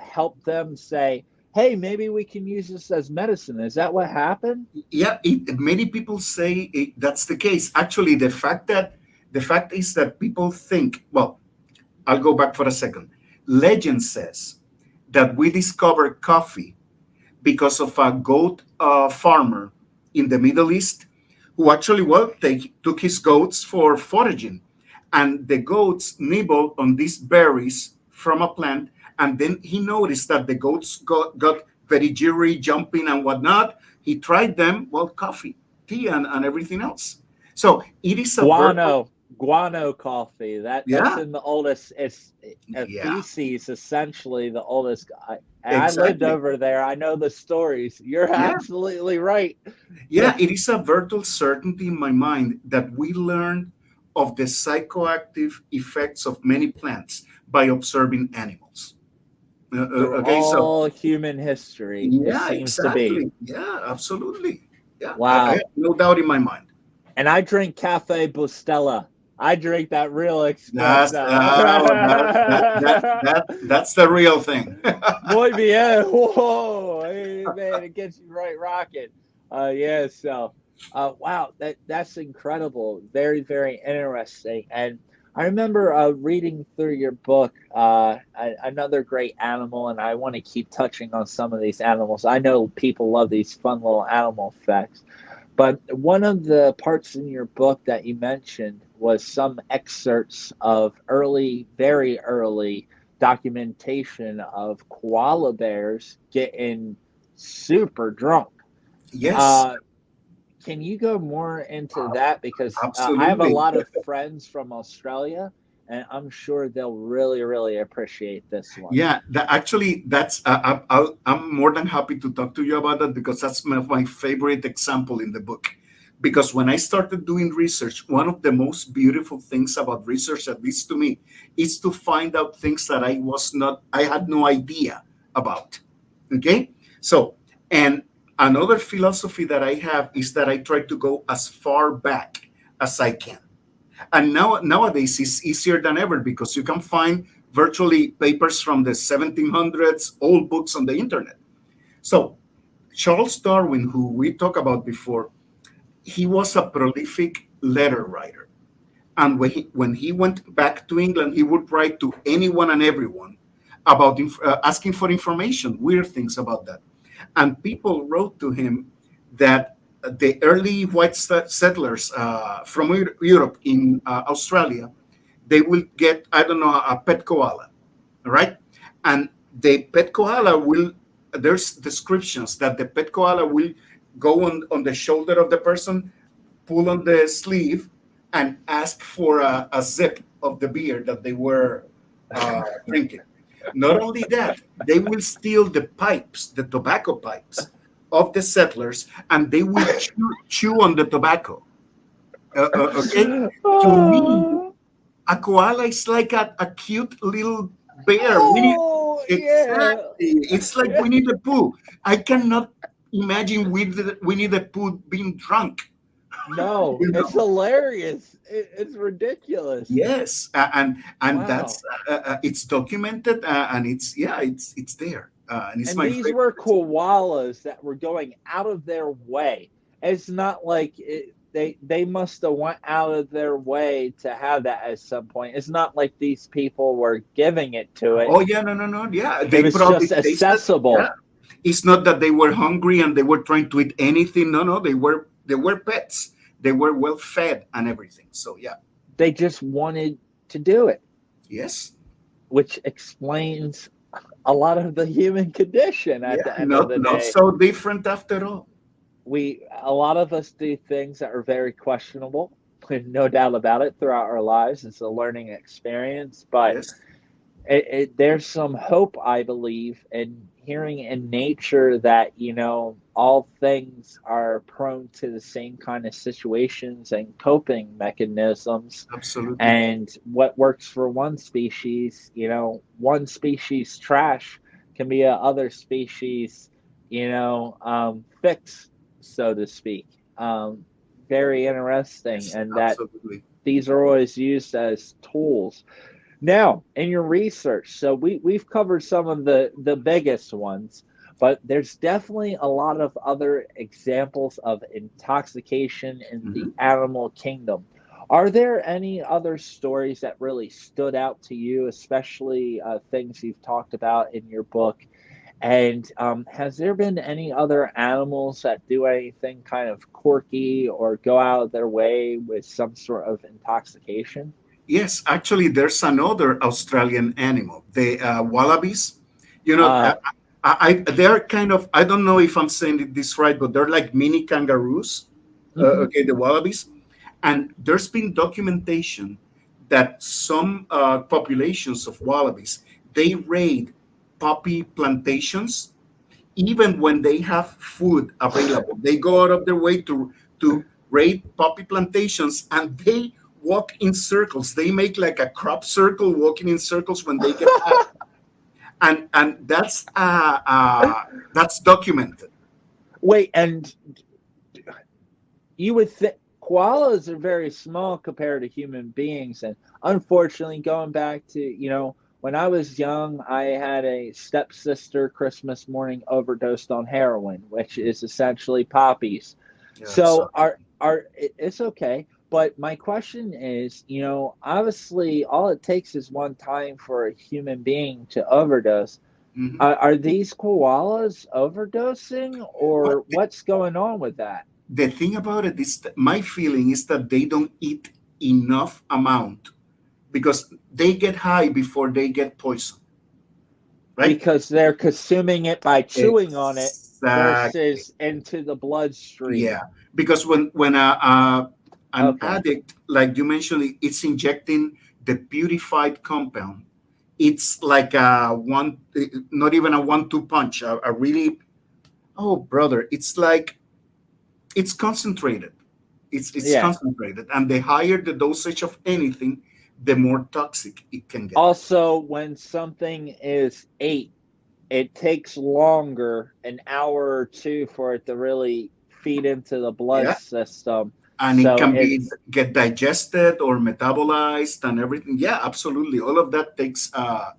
Speaker 2: helped them say, hey, maybe we can use this as medicine? Is that what happened?
Speaker 3: Yeah. Many people say that's the case. Actually, the fact is that people think. Well, I'll go back for a second. Legend says that we discovered coffee because of a goat farmer in the Middle East who actually, they took his goats for foraging, and the goats nibbled on these berries from a plant, and then he noticed that the goats got very jittery, jumping and whatnot. He tried them, well, coffee, tea, and everything else. So it is a virtual,
Speaker 2: Guano coffee. That's
Speaker 3: yeah,
Speaker 2: in the oldest. It's a
Speaker 3: yeah,
Speaker 2: feces, essentially the oldest. And I lived
Speaker 3: exactly.
Speaker 2: over there. I know the stories. You're
Speaker 3: Yeah,
Speaker 2: absolutely right.
Speaker 3: yeah, it is a virtual certainty in my mind that we learned of the psychoactive effects of many plants by observing animals.
Speaker 2: Through
Speaker 3: Okay, so
Speaker 2: all human history, it
Speaker 3: yeah,
Speaker 2: seems to be.
Speaker 3: exactly. Yeah, absolutely. Yeah, I have
Speaker 2: Wow.
Speaker 3: no doubt in my mind.
Speaker 2: And I drink Cafe Bustelo. I drink that real
Speaker 3: That's
Speaker 2: espresso.
Speaker 3: that's the real thing.
Speaker 2: Muy bien. Whoa. Hey, man, it gets you right rocking. Yeah, so wow, that's incredible. Very, very interesting. And I remember reading through your book, another great animal, and I want to keep touching on some of these animals. I know people love these fun little animal facts. But one of the parts in your book that you mentioned was some excerpts of early, very early documentation of koala bears getting super drunk.
Speaker 3: Yes,
Speaker 2: Uh, can you go more into that? Because I have a
Speaker 3: absolutely.
Speaker 2: lot of friends from Australia, and I'm sure they'll really, really appreciate this one.
Speaker 3: Yeah, actually, that's I'm more than happy to talk to you about that because that's my favorite example in the book. Because when I started doing research, one of the most beautiful things about research, at least to me, is to find out things that I had no idea about. Okay, so and another philosophy that I have is that I try to go as far back as I can. And nowadays it's easier than ever because you can find virtually papers from the 1700s, old books on the internet. So Charles Darwin, who we talked about before, he was a prolific letter writer. And when he went back to England, he would write to anyone and everyone about asking for information, weird things about that. And people wrote to him that the early white settlers from Europe in Australia, they will get, I don't know, a pet koala, all right? And the pet koala will, there's descriptions that the pet koala will go on the shoulder of the person, pull on the sleeve, and ask for a zip of the beer that they were drinking. Not only that, they will steal the pipes, the tobacco pipes of the settlers, and they will chew on the tobacco. Okay? To me,
Speaker 2: Oh,
Speaker 3: a koala is like a cute little bear.
Speaker 2: oh
Speaker 3: Exactly.
Speaker 2: yeah.
Speaker 3: It's like Winnie the Pooh. I cannot imagine Winnie the Pooh being drunk.
Speaker 2: No,
Speaker 3: You
Speaker 2: it's
Speaker 3: know?
Speaker 2: hilarious. It's ridiculous.
Speaker 3: Yes, and
Speaker 2: Wow.
Speaker 3: that's it's documented, and it's there, and it's
Speaker 2: And
Speaker 3: my
Speaker 2: these
Speaker 3: favorite.
Speaker 2: were koalas that were going out of their way. It's not like they must have went out of their way to have that at some point. It's not like these people were giving it to it.
Speaker 3: Oh yeah, no, yeah.
Speaker 2: It
Speaker 3: They
Speaker 2: was
Speaker 3: probably
Speaker 2: just
Speaker 3: tasted. Yeah,
Speaker 2: accessible.
Speaker 3: it's not that they were hungry and they were trying to eat anything. No, they were pets. They were well fed and everything. So yeah,
Speaker 2: They just wanted to do it,
Speaker 3: yes,
Speaker 2: which explains a lot of the human condition at
Speaker 3: yeah,
Speaker 2: the end of
Speaker 3: not
Speaker 2: the
Speaker 3: not
Speaker 2: day.
Speaker 3: so different after all.
Speaker 2: A lot of us do things that are very questionable, no doubt about it, throughout our lives. It's a learning experience, but
Speaker 3: Yes,
Speaker 2: there's some hope, I believe, in hearing in nature that all things are prone to the same kind of situations and coping mechanisms.
Speaker 3: absolutely,
Speaker 2: And what works for one species, one species trash can be a other species, fix, so to speak. Very interesting,
Speaker 3: yes,
Speaker 2: and that
Speaker 3: absolutely.
Speaker 2: these are always used as tools. Now, in your research, so we've covered some of the biggest ones, but there's definitely a lot of other examples of intoxication in the
Speaker 3: Mhm.
Speaker 2: animal kingdom. Are there any other stories that really stood out to you, especially things you've talked about in your book? And has there been any other animals that do anything kind of quirky or go out of their way with some sort of intoxication?
Speaker 3: Yes, actually, there's another Australian animal, the wallabies. You know,
Speaker 2: Uh,
Speaker 3: they're kind of, I don't know if I'm saying this right, but they're like mini kangaroos.
Speaker 2: Hmm.
Speaker 3: Okay, the wallabies, and there's been documentation that some populations of wallabies, they raid poppy plantations even when they have food available. They go out of their way to raid poppy plantations, and they walk in circles. They make like a crop circle, walking in circles when they get high, and that's documented.
Speaker 2: Wait, and you would think koalas are very small compared to human beings, and unfortunately, going back to when I was young, I had a stepsister Christmas morning overdosed on heroin, which is essentially poppies.
Speaker 3: Yeah, it
Speaker 2: So
Speaker 3: sucks.
Speaker 2: it's okay. But my question is, obviously, all it takes is one time for a human being to overdose.
Speaker 3: Mhm.
Speaker 2: Are these koalas overdosing,
Speaker 3: But
Speaker 2: or what's going on with that?
Speaker 3: the thing about it is that my feeling is that they don't eat enough amount because they get high before they get poisoned, right?
Speaker 2: Because they're consuming it by chewing on it
Speaker 3: Exactly.
Speaker 2: versus into the bloodstream.
Speaker 3: Yeah, because when an
Speaker 2: Okay.
Speaker 3: addict, like you mentioned, it's injecting the purified compound. It's like a one, not even a one-two punch. A really, oh brother, it's like it's concentrated. It's
Speaker 2: Yeah.
Speaker 3: concentrated, and the higher the dosage of anything, the more toxic it can get.
Speaker 2: Also, when something is ate, it takes longer, an hour or two, for it to really feed into the blood
Speaker 3: Yeah,
Speaker 2: system.
Speaker 3: and it
Speaker 2: So
Speaker 3: can be
Speaker 2: it's
Speaker 3: get digested or metabolized and everything. Yeah, absolutely. All of that takes uh,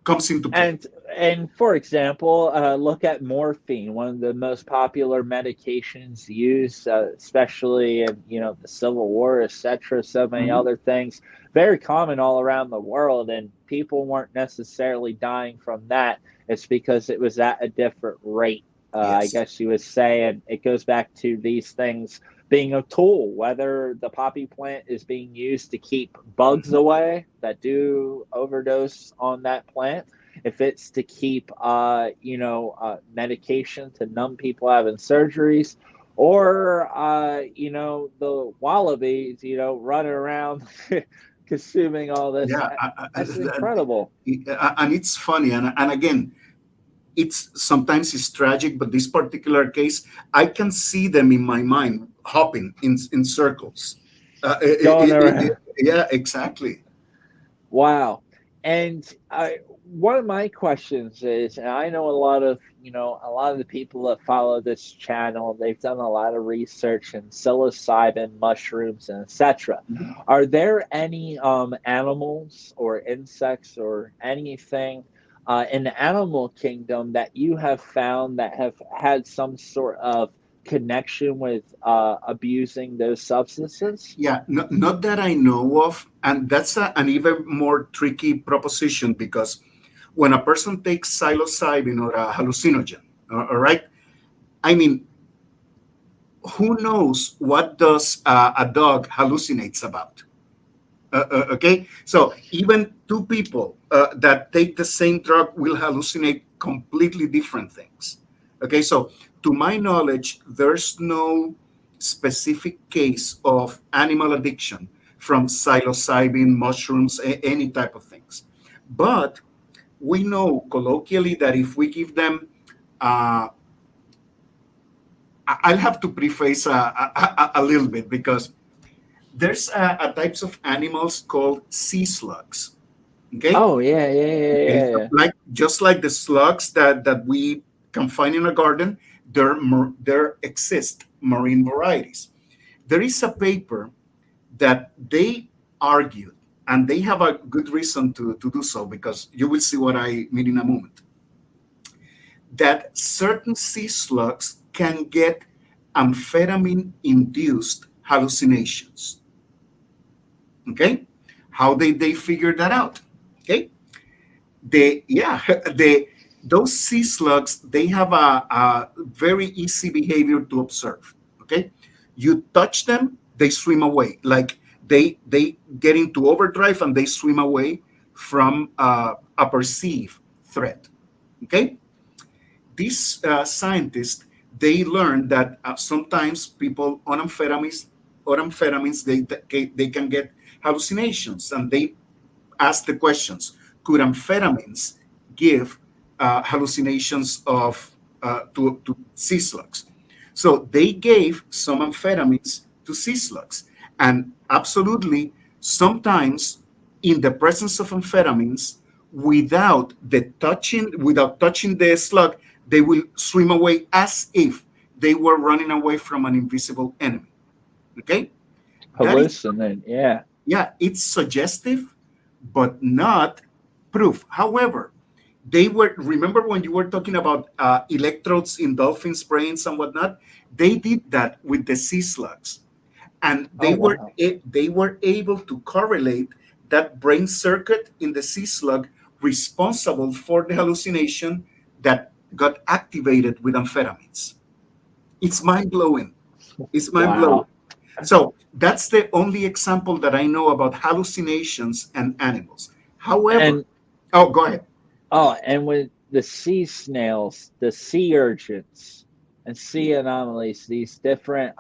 Speaker 3: comes into play.
Speaker 2: and and for example, look at morphine, one of the most popular medications used, especially in the Civil War, etc. So many
Speaker 3: Mhm.
Speaker 2: other things, very common all around the world, and people weren't necessarily dying from that. It's because it was at a different rate. I
Speaker 3: Yes.
Speaker 2: guess you would say, and it goes back to these things being a tool, whether the poppy plant is being used to keep bugs
Speaker 3: Mhm.
Speaker 2: away that do overdose on that plant, if it's to keep medication to numb people having surgeries, or the wallabies running around consuming all this.
Speaker 3: Yeah,
Speaker 2: That's incredible.
Speaker 3: and it's funny, and again, it's sometimes it's tragic, but this particular case, I can see them in my mind hopping in circles.
Speaker 2: Going around.
Speaker 3: Yeah, exactly.
Speaker 2: Wow. And one of my questions is, and I know a lot of the people that follow this channel, they've done a lot of research in psilocybin, mushrooms, and etc.
Speaker 3: Mhm.
Speaker 2: Are there any animals or insects or anything in the animal kingdom that you have found that have had some sort of connection with abusing those substances?
Speaker 3: Yeah, not that I know of, and that's an even more tricky proposition because when a person takes psilocybin or a hallucinogen, all right, I mean, who knows what does a dog hallucinates about? Okay, so even two people that take the same drug will hallucinate completely different things. Okay, so to my knowledge, there's no specific case of animal addiction from psilocybin, mushrooms, any type of things. But we know colloquially that if we give them, uh, I'll have to preface a little bit because there's a types of animals called sea slugs. Okay,
Speaker 2: Oh yeah, yeah, yeah,
Speaker 3: okay,
Speaker 2: yeah,
Speaker 3: so
Speaker 2: yeah.
Speaker 3: like just like the slugs that we can find in a garden, there exist marine varieties. There is a paper that they argued, and they have a good reason to do so because you will see what I mean in a moment. That certain sea slugs can get amphetamine-induced hallucinations. Okay, how they figure that out? Okay, they yeah they those sea slugs, they have a very easy behavior to observe. Okay, you touch them, they swim away, like they get into overdrive and they swim away from a perceived threat. Okay, these scientists, they learned that sometimes people on amphetamines, they can get hallucinations, and they ask the questions: could amphetamines give hallucinations of to sea slugs? So they gave some amphetamines to sea slugs, and absolutely, sometimes in the presence of amphetamines, without touching the slug, they will swim away as if they were running away from an invisible enemy. Okay, that is,
Speaker 2: Hallucinate. Yeah.
Speaker 3: yeah, it's suggestive, but not proof. However, they were, remember when you were talking about electrodes in dolphins' brains and whatnot? They did that with the sea slugs, and
Speaker 2: Oh wow.
Speaker 3: they were able to correlate that brain circuit in the sea slug responsible for the hallucination that got activated with amphetamines. It's mind blowing. It's mind blowing.
Speaker 2: Wow.
Speaker 3: So that's the only example that I know about hallucinations and animals. However,
Speaker 2: And
Speaker 3: oh, go ahead.
Speaker 2: and with the sea snails, the sea urchins, and sea anomalies, these different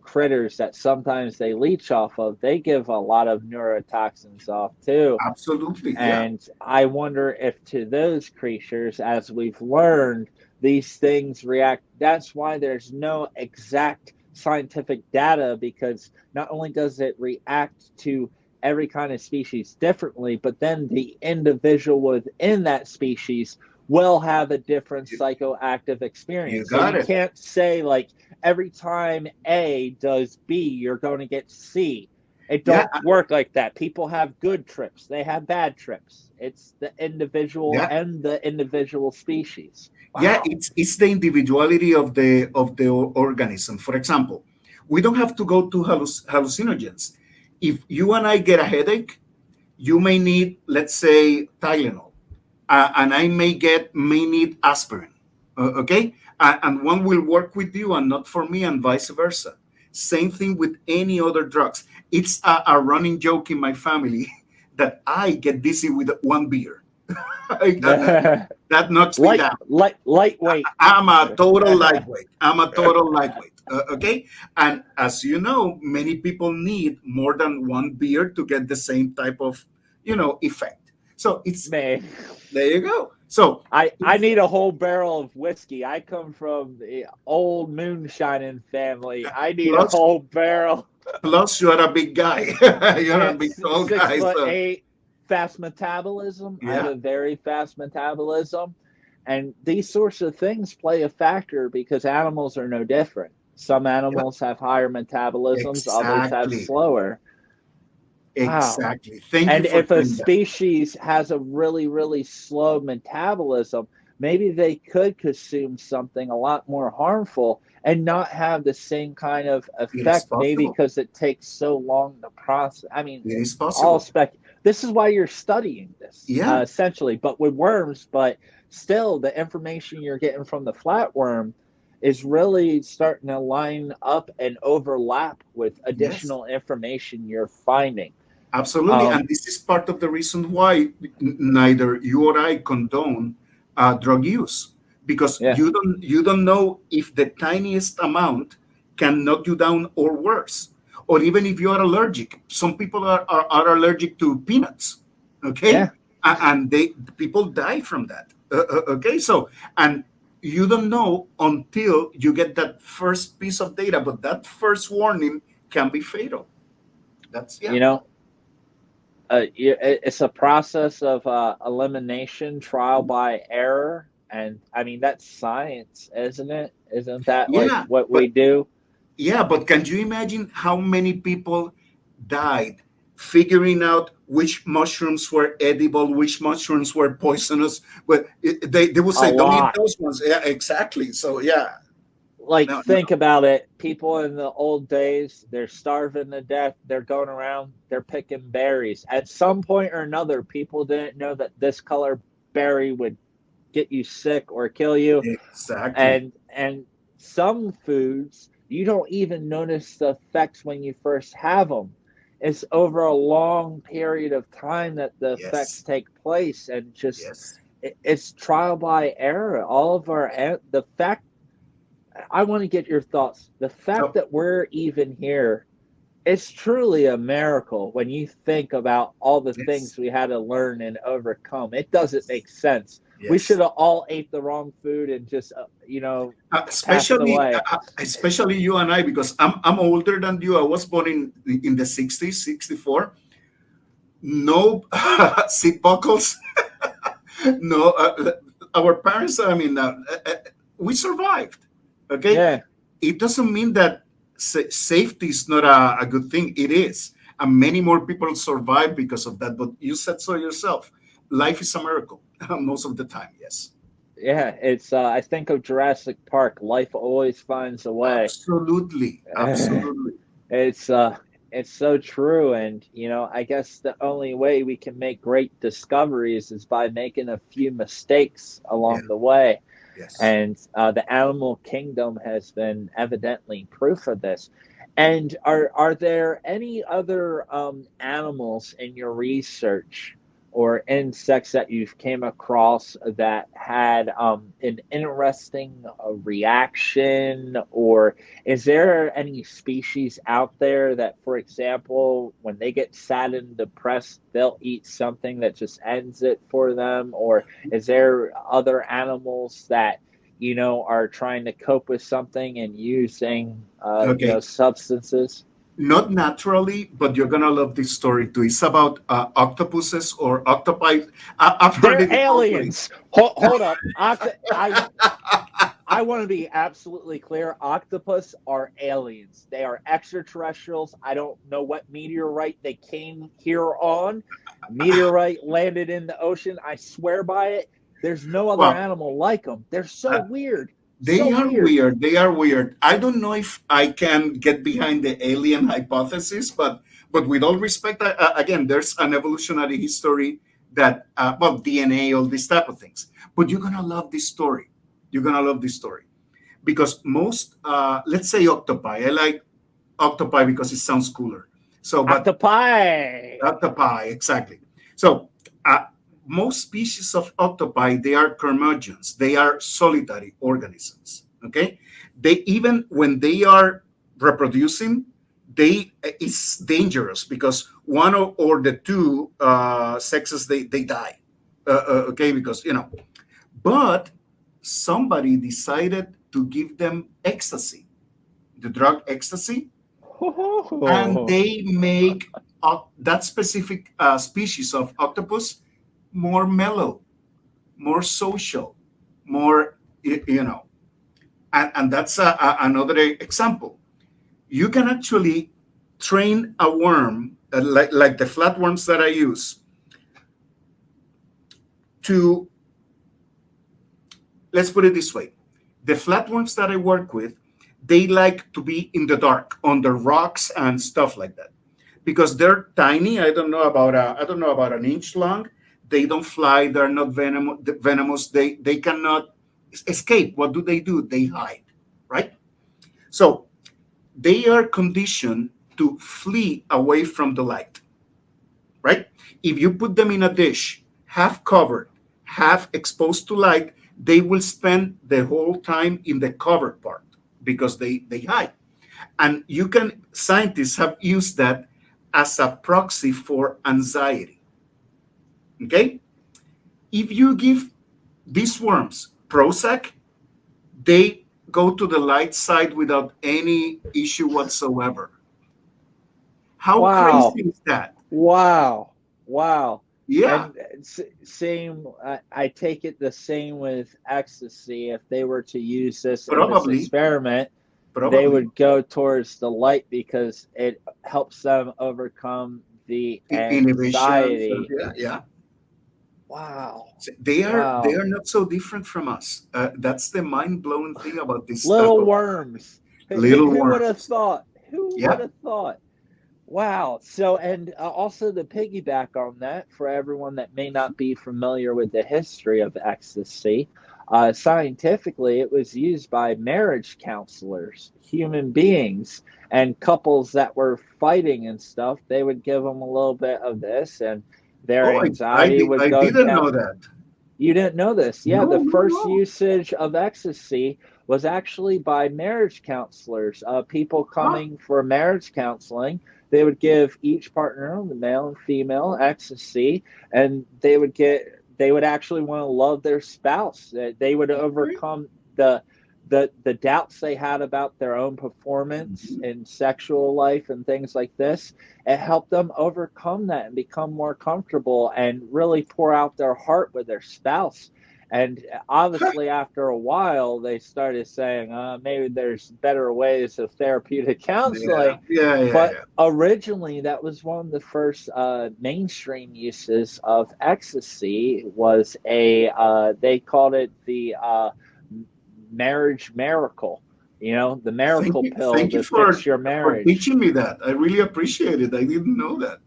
Speaker 2: critters that sometimes they leech off of, they give a lot of neurotoxins off too.
Speaker 3: Absolutely, yeah.
Speaker 2: And I wonder if to those creatures, as we've learned, these things react. That's why there's no exact scientific data, because not only does it react to every kind of species differently, but then the individual within that species will have a different
Speaker 3: You,
Speaker 2: psychoactive
Speaker 3: you
Speaker 2: experience. So
Speaker 3: got
Speaker 2: you
Speaker 3: it.
Speaker 2: can't say like every time A does B, you're going to get C. It
Speaker 3: Yeah,
Speaker 2: don't work like that. People have good trips. They have bad trips. It's the individual
Speaker 3: yeah,
Speaker 2: and the individual species.
Speaker 3: yeah.
Speaker 2: Wow.
Speaker 3: It's the individuality of the organism. For example, we don't have to go to hallucinogens. If you and I get a headache, you may need, let's say, Tylenol, and I may need aspirin. Okay, and one will work with you and not for me, and vice versa. Same thing with any other drugs. It's a running joke in my family that I get dizzy with one beer. That knocks me down.
Speaker 2: Lightweight.
Speaker 3: I'm a total lightweight. I'm a total lightweight. Okay. And as you know, many people need more than one beer to get the same type of, effect. So it's,
Speaker 2: Man,
Speaker 3: there you go. So
Speaker 2: I
Speaker 3: it's,
Speaker 2: need a whole barrel of whiskey. I come from the old moonshining family. I need a
Speaker 3: plus,
Speaker 2: whole barrel.
Speaker 3: plus you're a big guy. You're a
Speaker 2: Yeah,
Speaker 3: big tall
Speaker 2: six
Speaker 3: guy.
Speaker 2: foot
Speaker 3: So
Speaker 2: eight, fast metabolism. I have
Speaker 3: yeah,
Speaker 2: a very fast metabolism. And these sorts of things play a factor because animals are no different. Some
Speaker 3: yeah,
Speaker 2: animals have higher metabolisms, others have
Speaker 3: exactly.
Speaker 2: slower. Wow.
Speaker 3: Exactly. Thank you
Speaker 2: And
Speaker 3: for
Speaker 2: if a
Speaker 3: doing that.
Speaker 2: species has a really, really slow metabolism, maybe they could consume something a lot more harmful and not have the same kind of
Speaker 3: It is
Speaker 2: effect, maybe
Speaker 3: possible.
Speaker 2: because it takes so long to process. I mean,
Speaker 3: It is
Speaker 2: all
Speaker 3: possible.
Speaker 2: spec. This is why you're studying this,
Speaker 3: Yeah.
Speaker 2: essentially, but with worms. But still, the information you're getting from the flatworm is really starting to line up and overlap with
Speaker 3: Yes.
Speaker 2: additional information you're finding.
Speaker 3: Absolutely,
Speaker 2: Um,
Speaker 3: and this is part of the reason why neither you or I condone drug use, because
Speaker 2: yeah.
Speaker 3: you don't know if the tiniest amount can knock you down or worse, or even if you are allergic. Some people are allergic to peanuts, okay,
Speaker 2: Yeah,
Speaker 3: and people die from that. Okay, so and you don't know until you get that first piece of data, but that first warning can be fatal. That's yeah.
Speaker 2: you know, it's a process of elimination, trial by error, and I mean that's science, isn't it? Isn't that like
Speaker 3: Yeah,
Speaker 2: what we
Speaker 3: but
Speaker 2: do?
Speaker 3: can you imagine how many people died figuring out which mushrooms were edible, which mushrooms were poisonous? But they would
Speaker 2: A
Speaker 3: say, "Don't eat
Speaker 2: lot.
Speaker 3: those ones." Yeah, exactly. So yeah,
Speaker 2: Like
Speaker 3: no, no,
Speaker 2: think about it. People in the old days, they're starving to death. They're going around. They're picking berries. At some point or another, people didn't know that this color berry would get you sick or kill you.
Speaker 3: exactly.
Speaker 2: And some foods you don't even notice the effects when you first have them. It's over a long period of time that the effects
Speaker 3: Yes,
Speaker 2: take place, and just
Speaker 3: yes.
Speaker 2: it's trial by error. All of the fact, I want to get your thoughts. The fact
Speaker 3: So
Speaker 2: that we're even here, it's truly a miracle when you think about all the
Speaker 3: yes,
Speaker 2: things we had to learn and overcome. It doesn't
Speaker 3: yes,
Speaker 2: make sense. We should
Speaker 3: yes.
Speaker 2: have all ate the wrong food and just, passed
Speaker 3: Especially
Speaker 2: away.
Speaker 3: especially you and I, because I'm older than you. I was born in the 60s, 64. No seat buckles. No, our parents. I mean, we survived. Okay,
Speaker 2: Yeah,
Speaker 3: it doesn't mean that safety is not a good thing. It is, and many more people survive because of that. But you said so yourself. Life is a miracle most of the time. Yes,
Speaker 2: yeah. It's I think of Jurassic Park. Life always finds a way.
Speaker 3: absolutely, absolutely.
Speaker 2: It's it's so true, and I guess the only way we can make great discoveries is by making a few mistakes
Speaker 3: Yeah.
Speaker 2: along the way.
Speaker 3: Yes.
Speaker 2: And the animal kingdom has been evidently proof of this. And are there any other animals in your research or insects that you've came across that had an interesting reaction, or is there any species out there that, for example, when they get sad and depressed, they'll eat something that just ends it for them? Or is there other animals that are trying to cope with something and using,
Speaker 3: Okay.
Speaker 2: substances?
Speaker 3: Not naturally, but you're gonna love this story too. It's about octopuses or octopi. I've heard
Speaker 2: They're
Speaker 3: it in both ways.
Speaker 2: aliens. Hold up. I want to be absolutely clear. Octopus are aliens. They are extraterrestrials. I don't know what meteorite they came here on. Meteorite landed in the ocean. I swear by it. There's no other
Speaker 3: Well,
Speaker 2: animal like them. They're so
Speaker 3: uh,
Speaker 2: weird. So
Speaker 3: they are
Speaker 2: weird.
Speaker 3: weird. They are weird. I don't know if I can get behind the alien hypothesis, but with all respect, again, there's an evolutionary history that well, DNA, all these type of things. But you're gonna love this story. You're gonna love this story because most, let's say, octopi. I like octopi because it sounds cooler. So, but
Speaker 2: Octopi.
Speaker 3: octopi, exactly. So, most species of octopi, they are curmudgeons. They are solitary organisms. Okay, they even when they are reproducing, they it's dangerous because one or the two sexes they die. Okay, because but somebody decided to give them ecstasy, the drug ecstasy, and they make that specific species of octopus more mellow, more social, more and that's another example. You can actually train a worm like the flatworms that I use to, let's put it this way, the flatworms that I work with, they like to be in the dark on the rocks and stuff like that because they're tiny. I don't know about an inch long. They don't fly. They're not venomous. They cannot escape. What do? They hide, right? So they are conditioned to flee away from the light, right? If you put them in a dish, half covered, half exposed to light, they will spend the whole time in the covered part because they hide. And scientists have used that as a proxy for anxiety. Okay? If you give these worms Prozac, they go to the light side without any issue whatsoever. How
Speaker 2: Wow.
Speaker 3: crazy is that?
Speaker 2: Wow. Wow.
Speaker 3: Yeah,
Speaker 2: And same, I take it the same with ecstasy. If they were to use this in this
Speaker 3: probably,
Speaker 2: experiment, they
Speaker 3: probably.
Speaker 2: would go towards the light because it helps them overcome the
Speaker 3: Inhibitions.
Speaker 2: anxiety.
Speaker 3: Yeah, yeah.
Speaker 2: Wow.
Speaker 3: So they
Speaker 2: Wow.
Speaker 3: are not so different from us. That's the mind blowing thing about this type
Speaker 2: Little
Speaker 3: of
Speaker 2: worms.
Speaker 3: little
Speaker 2: Who would have
Speaker 3: worms.
Speaker 2: thought? Who would
Speaker 3: Yeah.
Speaker 2: have thought? Wow. So, and also to piggyback on that, for everyone that may not be familiar with the history of ecstasy, scientifically, it was used by marriage counselors, human beings, and couples that were fighting and stuff. They would give them a little bit of this, and their
Speaker 3: Oh,
Speaker 2: anxiety would
Speaker 3: I
Speaker 2: go
Speaker 3: didn't
Speaker 2: down.
Speaker 3: know that.
Speaker 2: You didn't know this? Yeah,
Speaker 3: No,
Speaker 2: the
Speaker 3: no,
Speaker 2: first
Speaker 3: no.
Speaker 2: usage of ecstasy was actually by marriage counselors. People
Speaker 3: Huh?
Speaker 2: coming for marriage counseling, they would give each partner, the male and female, ecstasy, and they would actually want to love their spouse. They would
Speaker 3: Okay.
Speaker 2: overcome the the doubts they had about their own performance
Speaker 3: Mhm.
Speaker 2: in sexual life and things like this. It helped them overcome that and become more comfortable and really pour out their heart with their spouse. And obviously, after a while, they started saying, maybe there's better ways of therapeutic
Speaker 3: Yeah,
Speaker 2: counseling.
Speaker 3: yeah, yeah,
Speaker 2: But
Speaker 3: yeah.
Speaker 2: originally, that was one of the first mainstream uses of ecstasy. Was they called it the marriage miracle. You know, the miracle pill
Speaker 3: Thank you
Speaker 2: to fix your
Speaker 3: for
Speaker 2: marriage.
Speaker 3: teaching me that. I really appreciate it. I didn't know that.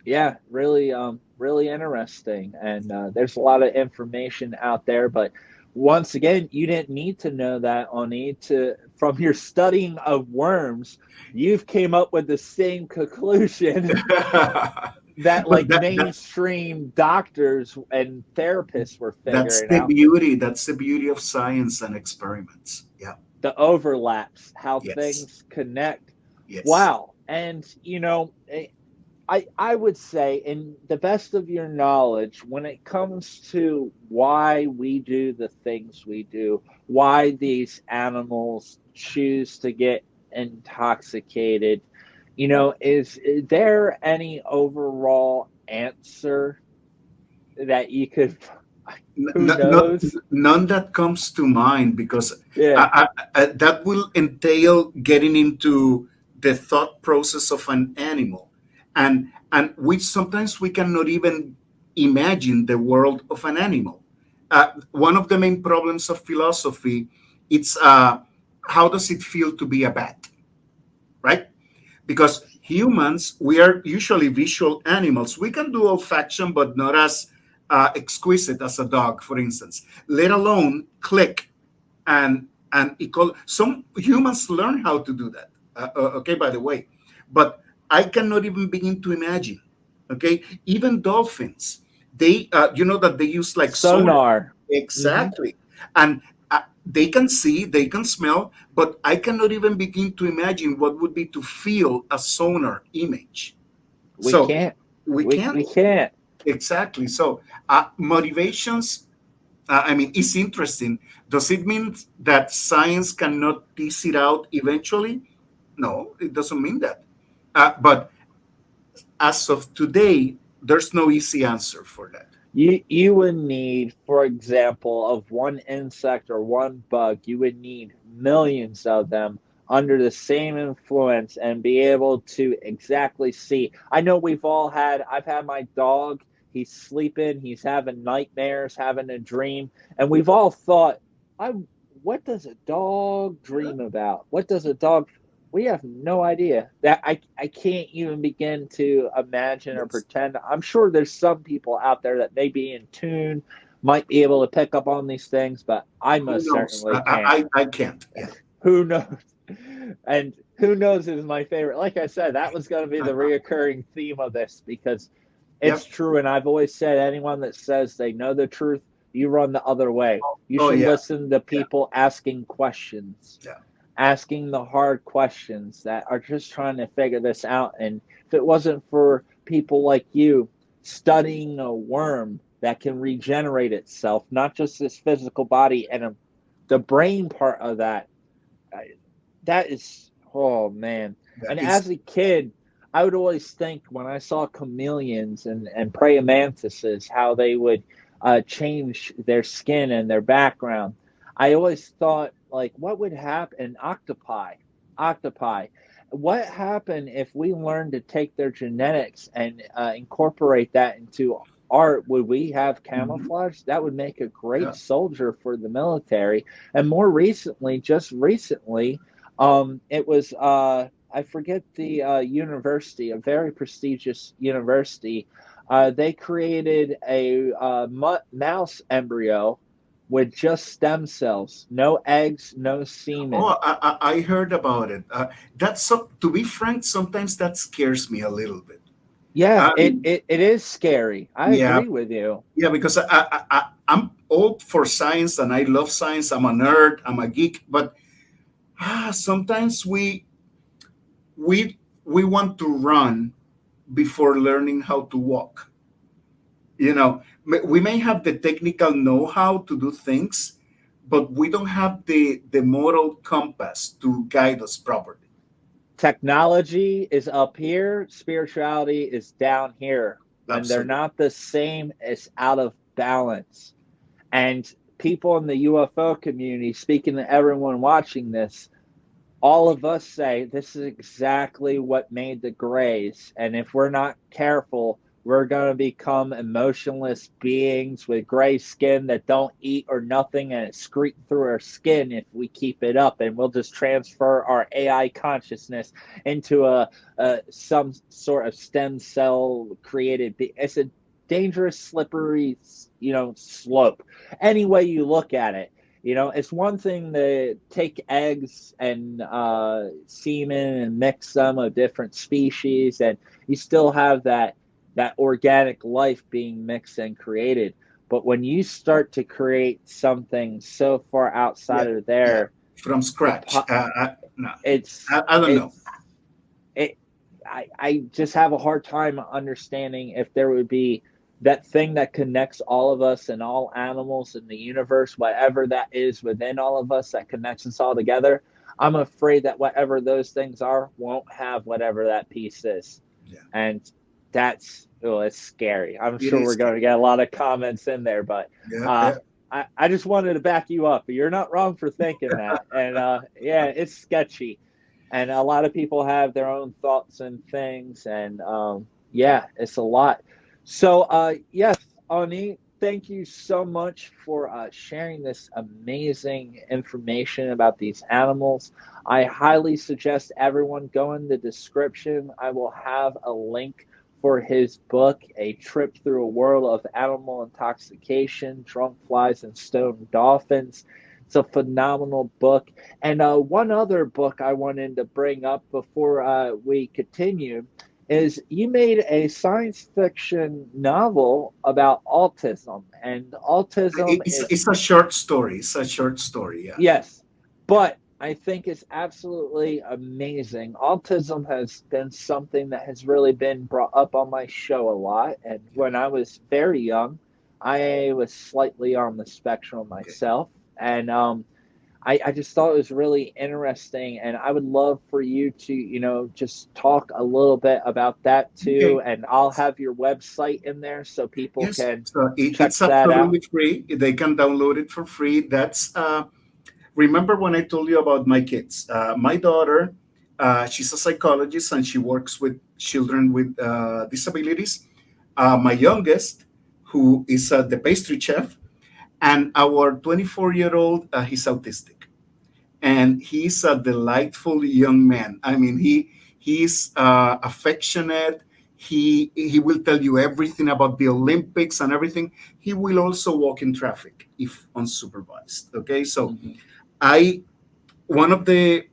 Speaker 2: Yeah, really, really interesting. And there's a lot of information out there. But once again, you didn't need to know that, Oni. To from your studying of worms, you've came up with the same conclusion that
Speaker 3: But
Speaker 2: like mainstream doctors and therapists were figuring out.
Speaker 3: that's the beauty of science and experiments. Yeah.
Speaker 2: The overlaps, how
Speaker 3: Yes.
Speaker 2: things connect.
Speaker 3: Yes.
Speaker 2: Wow. And I would say, in the best of your knowledge, when it comes to why we do the things we do, why these animals choose to get intoxicated, is there any overall answer that you could, who
Speaker 3: Not
Speaker 2: knows?
Speaker 3: none that comes to mind because
Speaker 2: Yeah.
Speaker 3: that will entail getting into the thought process of an animal, and we sometimes we cannot even imagine the world of an animal. One of the main problems of philosophy, it's how does it feel to be a bat, right? Because humans, we are usually visual animals. We can do olfaction, but not as exquisite as a dog, for instance, let alone click and equal. Some humans learn how to do that. Okay, by the way, but I cannot even begin to imagine. Okay, even dolphins, they you know that they use like sonar.
Speaker 2: Sonar. Hmm.
Speaker 3: Exactly. And they can see, they can smell, but I cannot even begin to imagine what would be to feel a sonar image.
Speaker 2: We
Speaker 3: So
Speaker 2: can't.
Speaker 3: we
Speaker 2: We
Speaker 3: can't.
Speaker 2: can't.
Speaker 3: Exactly. So motivations, I mean, it's interesting. Does it mean that science cannot tease it out eventually? No, it doesn't mean that. But as of today, there's no easy answer for that.
Speaker 2: You would need, for example, of one insect or one bug, you would need millions of them under the same influence and be able to exactly see. I know I've had my dog, he's sleeping, he's having nightmares, having a dream, and we've all thought, I what does a dog dream about? What does a dog we have no idea. That I can't even begin to imagine or
Speaker 3: Yes.
Speaker 2: pretend. I'm sure there's some people out there that may be in tune, might be able to pick up on these things, but I
Speaker 3: Who
Speaker 2: most
Speaker 3: knows?
Speaker 2: certainly can't.
Speaker 3: I can't. Yeah.
Speaker 2: Who knows? And who knows is my favorite. Like I said, that was going to be the reoccurring theme of this because it's
Speaker 3: Yep.
Speaker 2: true. And I've always said anyone that says they know the truth, you run the other way. You
Speaker 3: Oh
Speaker 2: should
Speaker 3: yeah.
Speaker 2: listen to
Speaker 3: Yeah.
Speaker 2: people asking the hard questions that are just trying to figure this out. And if it wasn't for people like you studying a worm that can regenerate itself, not just this physical body and the brain part of that, that is, oh man.
Speaker 3: Yeah.
Speaker 2: And
Speaker 3: It's
Speaker 2: as a kid, I would always think when I saw chameleons and praying mantises, how they would change their skin and their background. I always thought, like, what would happen? And octopi. What happened if we learned to take their genetics and incorporate that into art? Would we have
Speaker 3: mhm.
Speaker 2: camouflage? That would make a great
Speaker 3: Yeah.
Speaker 2: soldier for the military. And more recently, just recently, it was I forget the university, a very prestigious university. They created a mouse embryo with just stem cells, no eggs, no semen.
Speaker 3: Oh, I heard about it. That's so. To be frank, sometimes that scares me a little bit.
Speaker 2: Yeah, it,
Speaker 3: Um,
Speaker 2: it, it is scary. I
Speaker 3: yeah,
Speaker 2: agree with you.
Speaker 3: yeah, because I'm all for science and I love science. I'm a nerd. I'm a geek, but sometimes we we want to run before learning how to walk. We may have the technical know-how to do things, but we don't have the moral compass to guide us properly.
Speaker 2: Technology is up here, spirituality is down here. When they're
Speaker 3: Absolutely.
Speaker 2: not the same, it's out of balance. And people in the UFO community, speaking to everyone watching this, all of us say this is exactly what made the grays. And if we're not careful, we're going to become emotionless beings with gray skin that don't eat or nothing, and it screep through our skin if we keep it up. And we'll just transfer our AI consciousness into a some sort of stem cell created. It's a dangerous, slippery, slope. Any way you look at it. It's one thing to take eggs and semen and mix them of different species, and you still have that organic life being mixed and created. But when you start to create something so far
Speaker 3: Yeah,
Speaker 2: outside of
Speaker 3: yeah,
Speaker 2: there,
Speaker 3: from
Speaker 2: the
Speaker 3: scratch. No,
Speaker 2: it's
Speaker 3: I don't know.
Speaker 2: it's it I just have a hard time understanding if there would be that thing that connects all of us and all animals in the universe, whatever that is within all of us that connects us all together. I'm afraid that whatever those things are won't have whatever that piece is.
Speaker 3: Yeah,
Speaker 2: And it's scary. I'm
Speaker 3: it
Speaker 2: sure
Speaker 3: is
Speaker 2: we're going to
Speaker 3: scary.
Speaker 2: get a lot of comments in there, but
Speaker 3: Yeah,
Speaker 2: uh, I just wanted to back you up. You're not wrong for thinking that. And yeah, it's sketchy, and a lot of people have their own thoughts and things, and yeah, it's a lot. So yes, Oni, thank you so much for sharing this amazing information about these animals. I highly suggest everyone go in the description. I will have a link for his book, A Trip Through a World of Animal Intoxication, Drunk Flies and Stone Dolphins. It's a phenomenal book. And one other book I wanted to bring up before we continue is you made a science fiction novel about autism. And autism is,
Speaker 3: it's a short story. It's a short story. Yeah,
Speaker 2: yes,
Speaker 3: yeah,
Speaker 2: but I think it's absolutely amazing. Autism has been something that has really been brought up on my show a lot. And
Speaker 3: yeah.
Speaker 2: when I was very young, I was slightly on the spectrum
Speaker 3: Okay,
Speaker 2: myself. And I just thought it was really interesting, and I would love for you to, just talk a little bit about that too.
Speaker 3: okay.
Speaker 2: And I'll have your website in there so people
Speaker 3: Yes,
Speaker 2: can
Speaker 3: so
Speaker 2: check
Speaker 3: it's
Speaker 2: that out.
Speaker 3: absolutely free. They can download it for free. Remember when I told you about my kids? My daughter, she's a psychologist and she works with children with disabilities. My youngest, who is the pastry chef, and our 24-year-old, he's autistic, and he's a delightful young man. I mean, he's affectionate. He will tell you everything about the Olympics and everything. He will also walk in traffic if unsupervised. Okay, so
Speaker 2: Mhm.
Speaker 3: I one of the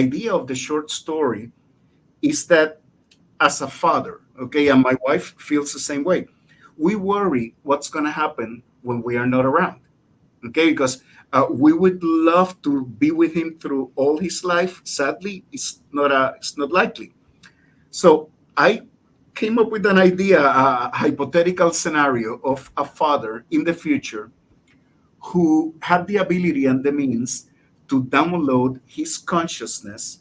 Speaker 3: idea of the short story is that as a father, okay, and my wife feels the same way. We worry what's going to happen when we are not around, okay, because we would love to be with him through all his life. Sadly, it's not likely. So I came up with an idea, a hypothetical scenario of a father in the future who had the ability and the means to download his consciousness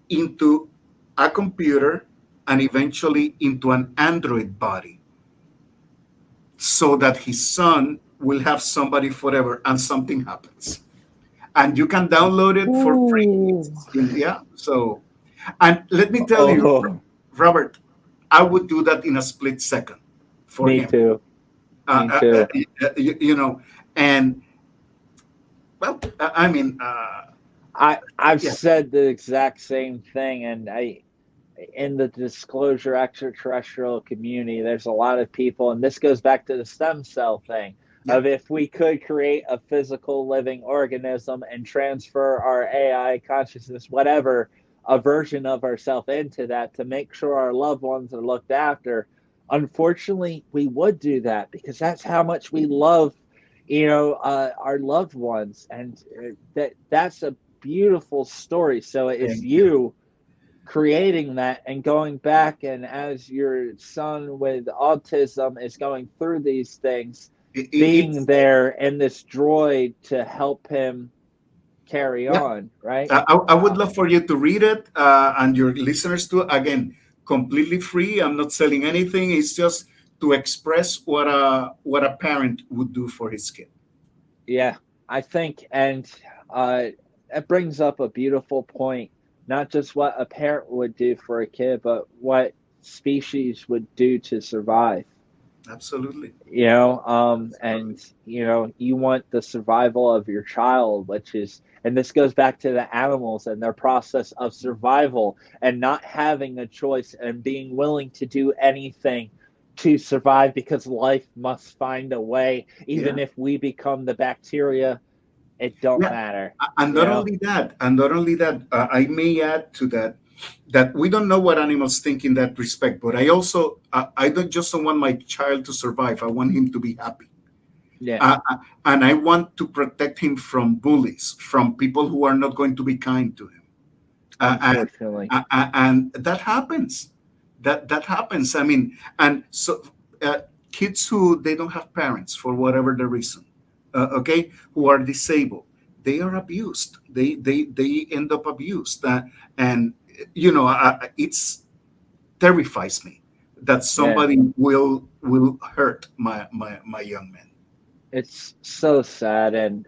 Speaker 3: into a computer and eventually into an android body, so that his son will have somebody forever and something happens. And you can download it for free.
Speaker 2: Ooh.
Speaker 3: Yeah. So, and let me tell you,
Speaker 2: Oh,
Speaker 3: Robert, I would do that in a split second for
Speaker 2: me
Speaker 3: him.
Speaker 2: too.
Speaker 3: Uh,
Speaker 2: Me
Speaker 3: uh, uh,
Speaker 2: too.
Speaker 3: and well, I mean,
Speaker 2: I've
Speaker 3: yeah,
Speaker 2: said the exact same thing, and I in the disclosure extraterrestrial community, there's a lot of people, and this goes back to the stem cell thing
Speaker 3: yeah,
Speaker 2: of if we could create a physical living organism and transfer our AI consciousness, whatever, a version of ourselves into that to make sure our loved ones are looked after. Unfortunately, we would do that because that's how much we love, our loved ones, and that's a beautiful story. So it's
Speaker 3: Thank you.
Speaker 2: you creating that and going back, and as your son with autism is going through these things, being
Speaker 3: It's
Speaker 2: there in this droid to help him carry
Speaker 3: yeah.
Speaker 2: on, right?
Speaker 3: I would love for you to read it and your listeners too. Again, completely free. I'm not selling anything. It's just to express what a parent would do for his kid.
Speaker 2: Yeah, I think, and it brings up a beautiful point, not just what a parent would do for a kid, but what species would do to survive.
Speaker 3: Absolutely.
Speaker 2: And
Speaker 3: Absolutely.
Speaker 2: you want the survival of your child, which is, and this goes back to the animals and their process of survival and not having a choice and being willing to do anything to survive because life must find a way. Even
Speaker 3: Yeah.
Speaker 2: if we become the bacteria, it don't
Speaker 3: Yeah.
Speaker 2: matter,
Speaker 3: And
Speaker 2: you
Speaker 3: not
Speaker 2: know.
Speaker 3: only that, I may add to that that we don't know what animals think in that respect. But I also, I don't want my child to survive. I want him to be happy.
Speaker 2: Yeah,
Speaker 3: And I want to protect him from bullies, from people who are not going to be kind to him. Uh, and
Speaker 2: unfortunately.
Speaker 3: and that happens. That happens. I mean, and so kids who they don't have parents for whatever the reason, okay, who are disabled, they are abused. They end up abused, and it's terrifies me that
Speaker 2: Yeah,
Speaker 3: somebody will hurt my young man.
Speaker 2: it's so sad, and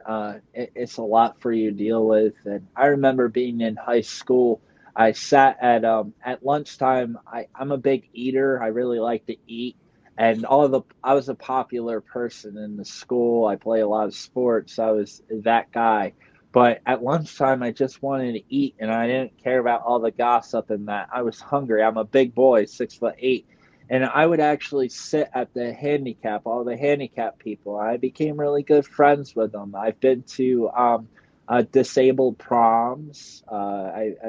Speaker 2: it's a lot for you to deal with. And I remember being in high school. I sat at lunchtime. I'm a big eater. I really like to eat, and I was a popular person in the school. I play a lot of sports. I was that guy. But at lunchtime, I just wanted to eat, and I didn't care about all the gossip and that. I was hungry. I'm a big boy, 6'8", and I would actually sit at all the handicap people. I became really good friends with them. I've been to disabled proms. I've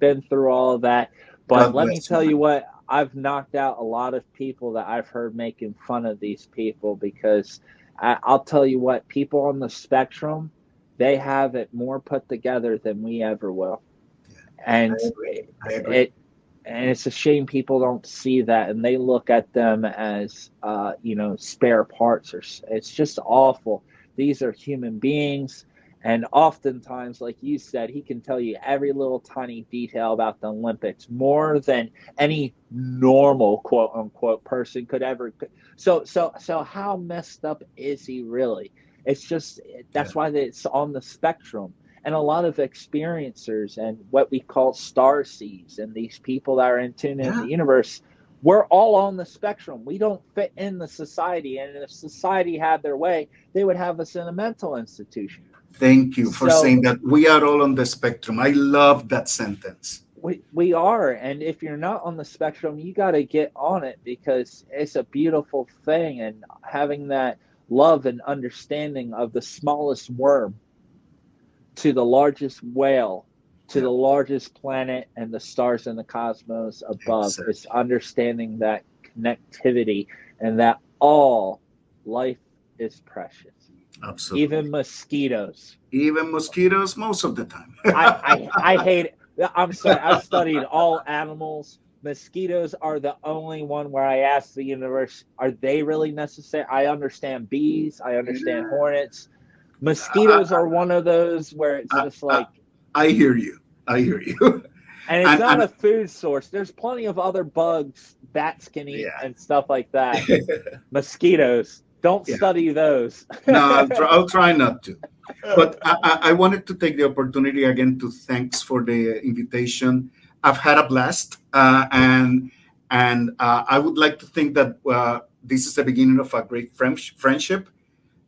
Speaker 2: been through all of that. But
Speaker 3: God
Speaker 2: let me
Speaker 3: bless you,
Speaker 2: tell you
Speaker 3: man.
Speaker 2: what, I've knocked out a lot of people that I've heard making fun of these people because I'll tell you what, people on the spectrum, they have it more put together than we ever will.
Speaker 3: I
Speaker 2: And
Speaker 3: agree. I agree.
Speaker 2: it and it's a shame people don't see that, and they look at them as spare parts, or it's just awful. These are human beings, and oftentimes, like you said, he can tell you every little tiny detail about the Olympics more than any normal quote unquote person could ever. So how messed up is he really? It's just,
Speaker 3: Yeah.
Speaker 2: that's why it's on the spectrum. And a lot of experiencers and what we call star seeds and these people that are in tune in the
Speaker 3: Yeah.
Speaker 2: universe, we're all on the spectrum. We don't fit in the society. And if society had their way, they would have us in a mental institution.
Speaker 3: Thank you for
Speaker 2: So
Speaker 3: saying that. We are all on the spectrum. I love that sentence.
Speaker 2: we are. And if you're not on the spectrum, you got to get on it because it's a beautiful thing. And having that love and understanding of the smallest worm to the largest whale, to
Speaker 3: Yeah.
Speaker 2: the largest planet and the stars in the cosmos above.
Speaker 3: Exactly.
Speaker 2: It's understanding that connectivity and that all life is precious.
Speaker 3: Absolutely.
Speaker 2: Even mosquitoes.
Speaker 3: Even mosquitoes, most of the time.
Speaker 2: I hate it. I'm sorry. I've studied all animals. Mosquitoes are the only one where I ask the universe, are they really necessary? I understand bees. I understand hornets. Mosquitoes
Speaker 3: I,
Speaker 2: are one of those where it's
Speaker 3: I,
Speaker 2: just
Speaker 3: I,
Speaker 2: like,
Speaker 3: I hear you. I hear you.
Speaker 2: and it's not
Speaker 3: And
Speaker 2: a food source. There's plenty of other bugs bats can eat
Speaker 3: yeah.
Speaker 2: and stuff like that. Mosquitoes, don't
Speaker 3: Yeah.
Speaker 2: study those.
Speaker 3: No, I'll try not to. But I wanted to take the opportunity again to thanks for the invitation. I've had a blast, and I would like to think that this is the beginning of a great friendship.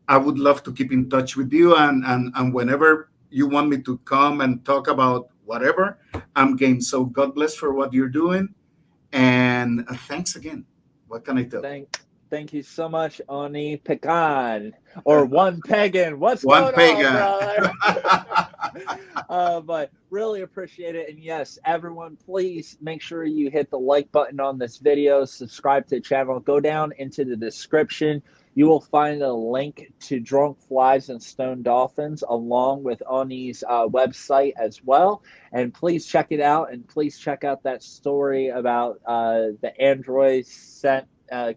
Speaker 3: I would love to keep in touch with you, and whenever you want me to come and talk about whatever, I'm game. So God bless for what you're doing, and thanks again. What can I tell
Speaker 2: Thank you so much, Onay Pagan, or one Pagan. What's
Speaker 3: you? One
Speaker 2: going on,
Speaker 3: pagan.
Speaker 2: brother? But really appreciate it. And yes, everyone, please make sure you hit the like button on this video, subscribe to the channel, go down into the description. You will find a link to Drunk Flies and Stone Dolphins along with Onay's website as well. And please check it out. And please check out that story about the androids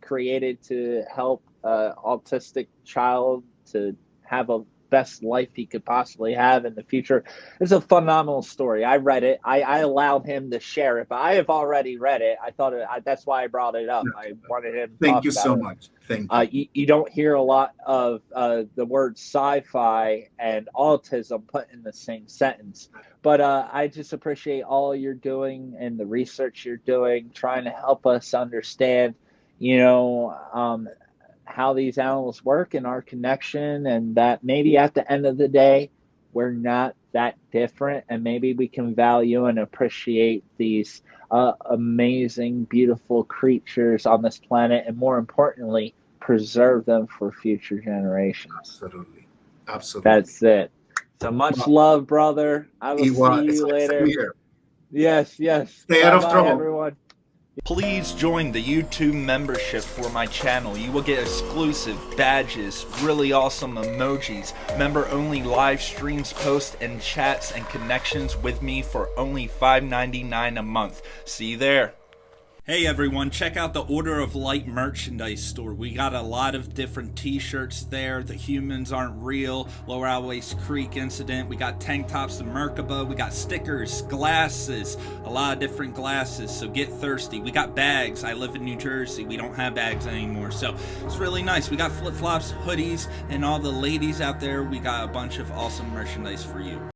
Speaker 2: created to help autistic child to have a best life he could possibly have in the future. It's a phenomenal story. I read it. I allowed him to share it, but I have already read it. I thought that's why I brought it up. I wanted him to
Speaker 3: Thank
Speaker 2: talk
Speaker 3: you
Speaker 2: about
Speaker 3: so
Speaker 2: it.
Speaker 3: much. Thank you.
Speaker 2: You don't hear a lot of the word sci-fi and autism put in the same sentence. But I just appreciate all you're doing and the research you're doing, trying to help us understand, how these animals work and our connection, and that maybe at the end of the day, we're not that different, and maybe we can value and appreciate these amazing, beautiful creatures on this planet, and more importantly, preserve them for future generations.
Speaker 3: Absolutely. Absolutely.
Speaker 2: That's it. So much love, brother. I will see you later. Yes.
Speaker 3: Stay out of trouble,
Speaker 2: everyone.
Speaker 1: Please join the YouTube membership for my channel. You will get exclusive badges, really awesome emojis, member-only live streams, posts, and chats and connections with me for only $5.99 a month. See you there. Hey everyone, check out the Order of Light merchandise store. We got a lot of different t-shirts there. The Humans Aren't Real, Lower Always Creek Incident. We got tank tops and Merkaba. We got stickers, glasses, a lot of different glasses, so get thirsty. We got bags. I live in New Jersey. We don't have bags anymore, so it's really nice. We got flip-flops, hoodies, and all the ladies out there, we got a bunch of awesome merchandise for you.